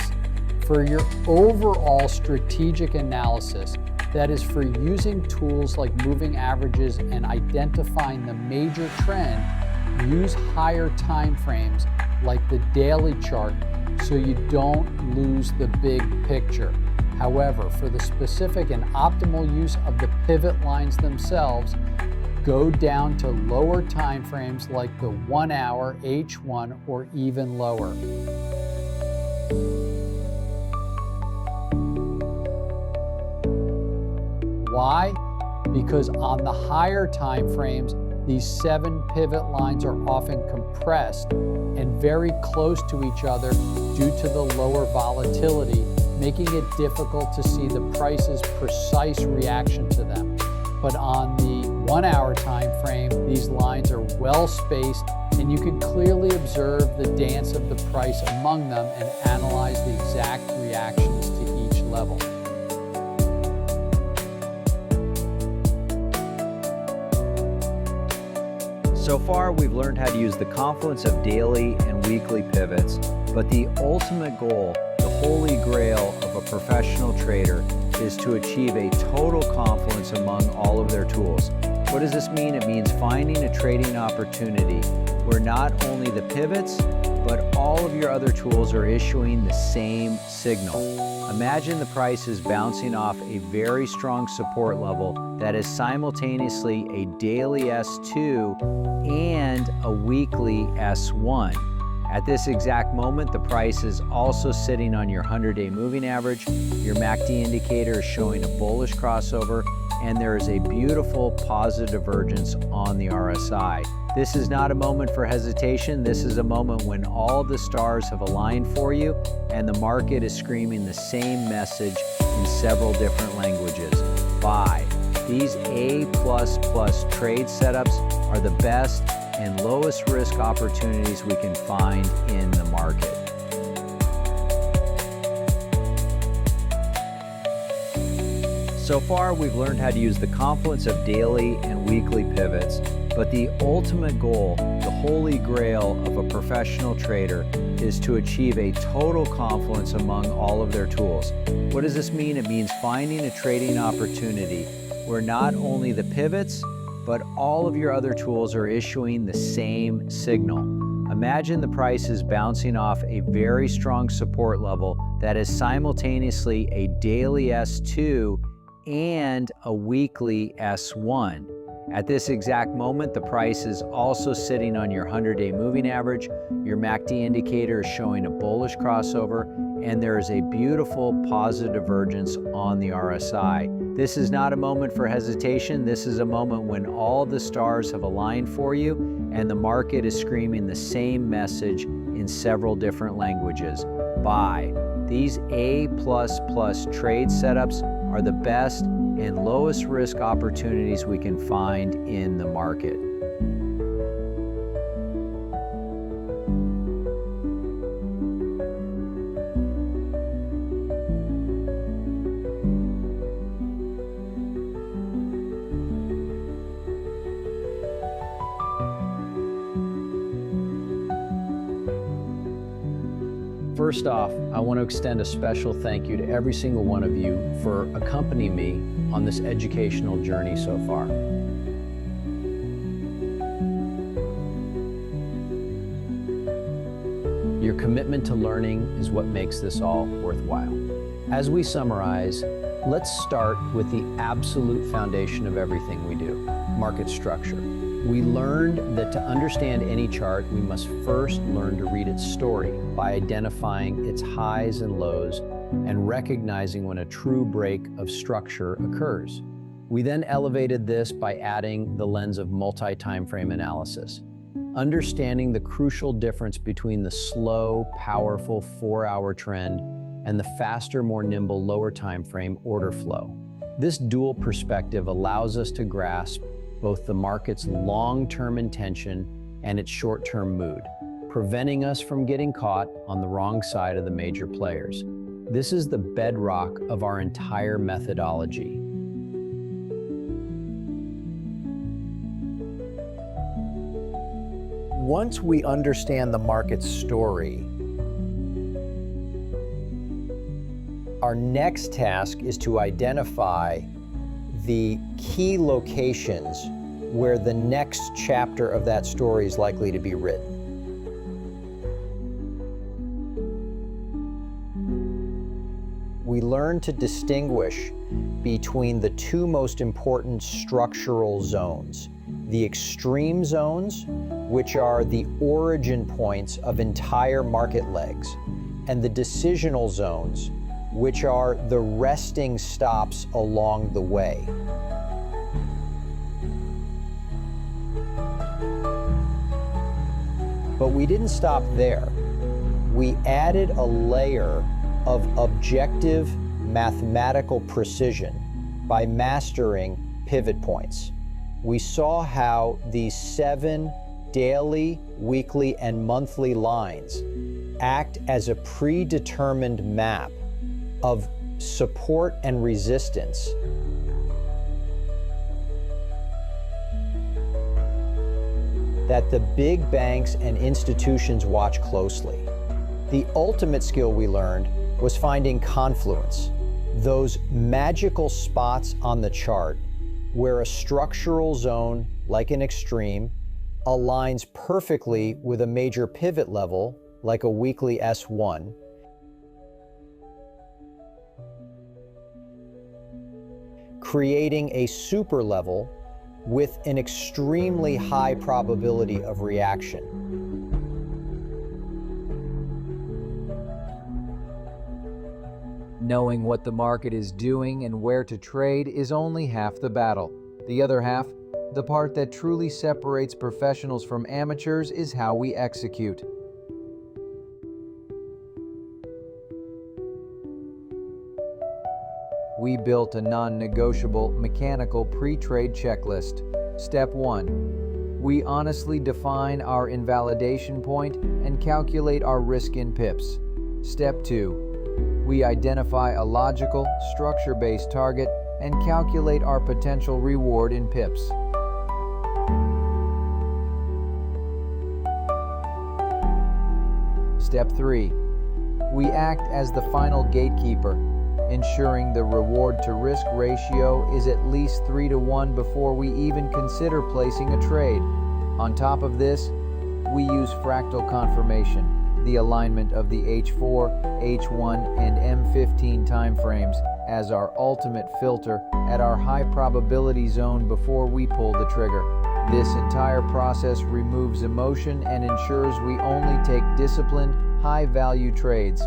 For your overall strategic analysis, that is for using tools like moving averages and identifying the major trend, use higher time frames like the daily chart so you don't lose the big picture. However, for the specific and optimal use of the pivot lines themselves, go down to lower time frames like the 1 hour, H1, or even lower. Why? Because on the higher time frames, these 7 pivot lines are often compressed and very close to each other due to the lower volatility, making it difficult to see the price's precise reaction to them. But on the 1 hour time frame, these lines are well spaced and you can clearly observe the dance of the price among them and analyze the exact reactions to each level. So far, we've learned how to use the confluence of daily and weekly pivots, but the ultimate goal, the holy grail of a professional trader, is to achieve a total confluence among all of their tools. What does this mean? It means finding a trading opportunity where not only the pivots, but all of your other tools are issuing the same signal. Imagine the price is bouncing off a very strong support level that is simultaneously a daily S2 and a weekly S1. At this exact moment, the price is also sitting on your 100-day moving average. Your MACD indicator is showing a bullish crossover, and there is a beautiful positive divergence on the RSI. This is not a moment for hesitation. This is a moment when all the stars have aligned for you, and the market is screaming the same message in several different languages. Buy. These A++ trade setups are the best and lowest risk opportunities we can find in the market. So far, we've learned how to use the confluence of daily and weekly pivots, but the ultimate goal, the holy grail of a professional trader, is to achieve a total confluence among all of their tools. What does this mean? It means finding a trading opportunity where not only the pivots, but all of your other tools are issuing the same signal. Imagine the price is bouncing off a very strong support level that is simultaneously a daily S2 and a weekly S1. At this exact moment, the price is also sitting on your 100-day moving average. Your MACD indicator is showing a bullish crossover, and there is a beautiful positive divergence on the RSI. This is not a moment for hesitation. This is a moment when all the stars have aligned for you, and the market is screaming the same message in several different languages. Buy. These A++ trade setups are the best and lowest risk opportunities we can find in the market. First off, I want to extend a special thank you to every single one of you for accompanying me on this educational journey so far. Your commitment to learning is what makes this all worthwhile. As we summarize, let's start with the absolute foundation of everything we do, market structure. We learned that to understand any chart, we must first learn to read its story by identifying its highs and lows and recognizing when a true break of structure occurs. We then elevated this by adding the lens of multi-time frame analysis, understanding the crucial difference between the slow, powerful 4-hour trend and the faster, more nimble, lower time frame order flow. This dual perspective allows us to grasp both the market's long-term intention and its short-term mood, preventing us from getting caught on the wrong side of the major players. This is the bedrock of our entire methodology. Once we understand the market's story, our next task is to identify the key locations where the next chapter of that story is likely to be written. We learn to distinguish between the two most important structural zones: the extreme zones, which are the origin points of entire market legs, and the decisional zones, which are the resting stops along the way. But we didn't stop there. We added a layer of objective mathematical precision by mastering pivot points. We saw how these 7 daily, weekly, and monthly lines act as a predetermined map of support and resistance that the big banks and institutions watch closely. The ultimate skill we learned was finding confluence, those magical spots on the chart where a structural zone, like an extreme, aligns perfectly with a major pivot level, like a weekly S1, creating a super level with an extremely high probability of reaction. Knowing what the market is doing and where to trade is only half the battle. The other half, the part that truly separates professionals from amateurs, is how we execute. We built a non-negotiable mechanical pre-trade checklist. Step 1. We honestly define our invalidation point and calculate our risk in pips. Step 2. We identify a logical, structure-based target and calculate our potential reward in pips. Step 3. We act as the final gatekeeper, ensuring the reward-to-risk ratio is at least 3-to-1 before we even consider placing a trade. On top of this, we use fractal confirmation, the alignment of the H4, H1, and M15 timeframes, as our ultimate filter at our high probability zone before we pull the trigger. This entire process removes emotion and ensures we only take disciplined, high-value trades.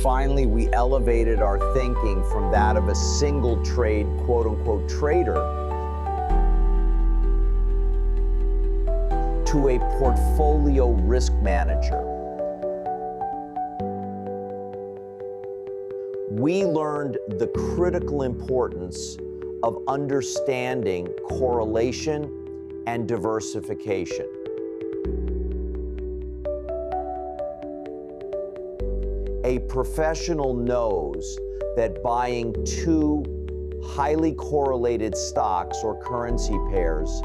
Finally, we elevated our thinking from that of a single trade, quote-unquote, trader to a portfolio risk manager. We learned the critical importance of understanding correlation and diversification. A professional knows that buying two highly correlated stocks or currency pairs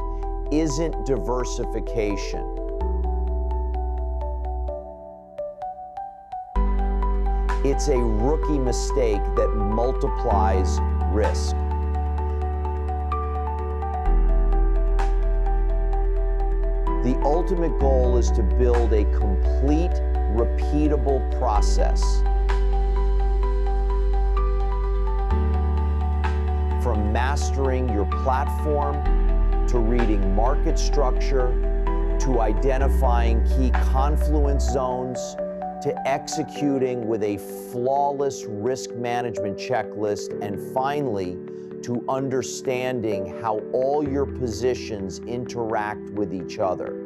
isn't diversification. It's a rookie mistake that multiplies risk. The ultimate goal is to build a complete, repeatable process. From mastering your platform, to reading market structure, to identifying key confluence zones, to executing with a flawless risk management checklist, and finally, to understanding how all your positions interact with each other.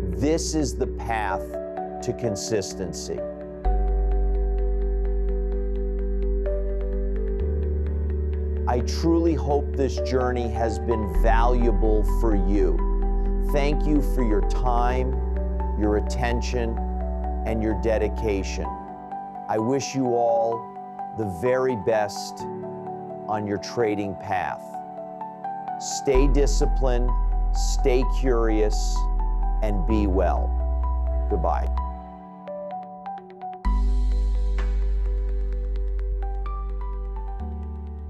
This is the path to consistency. I truly hope this journey has been valuable for you. Thank you for your time, your attention, and your dedication. I wish you all the very best on your trading path. Stay disciplined, stay curious, and be well. Goodbye.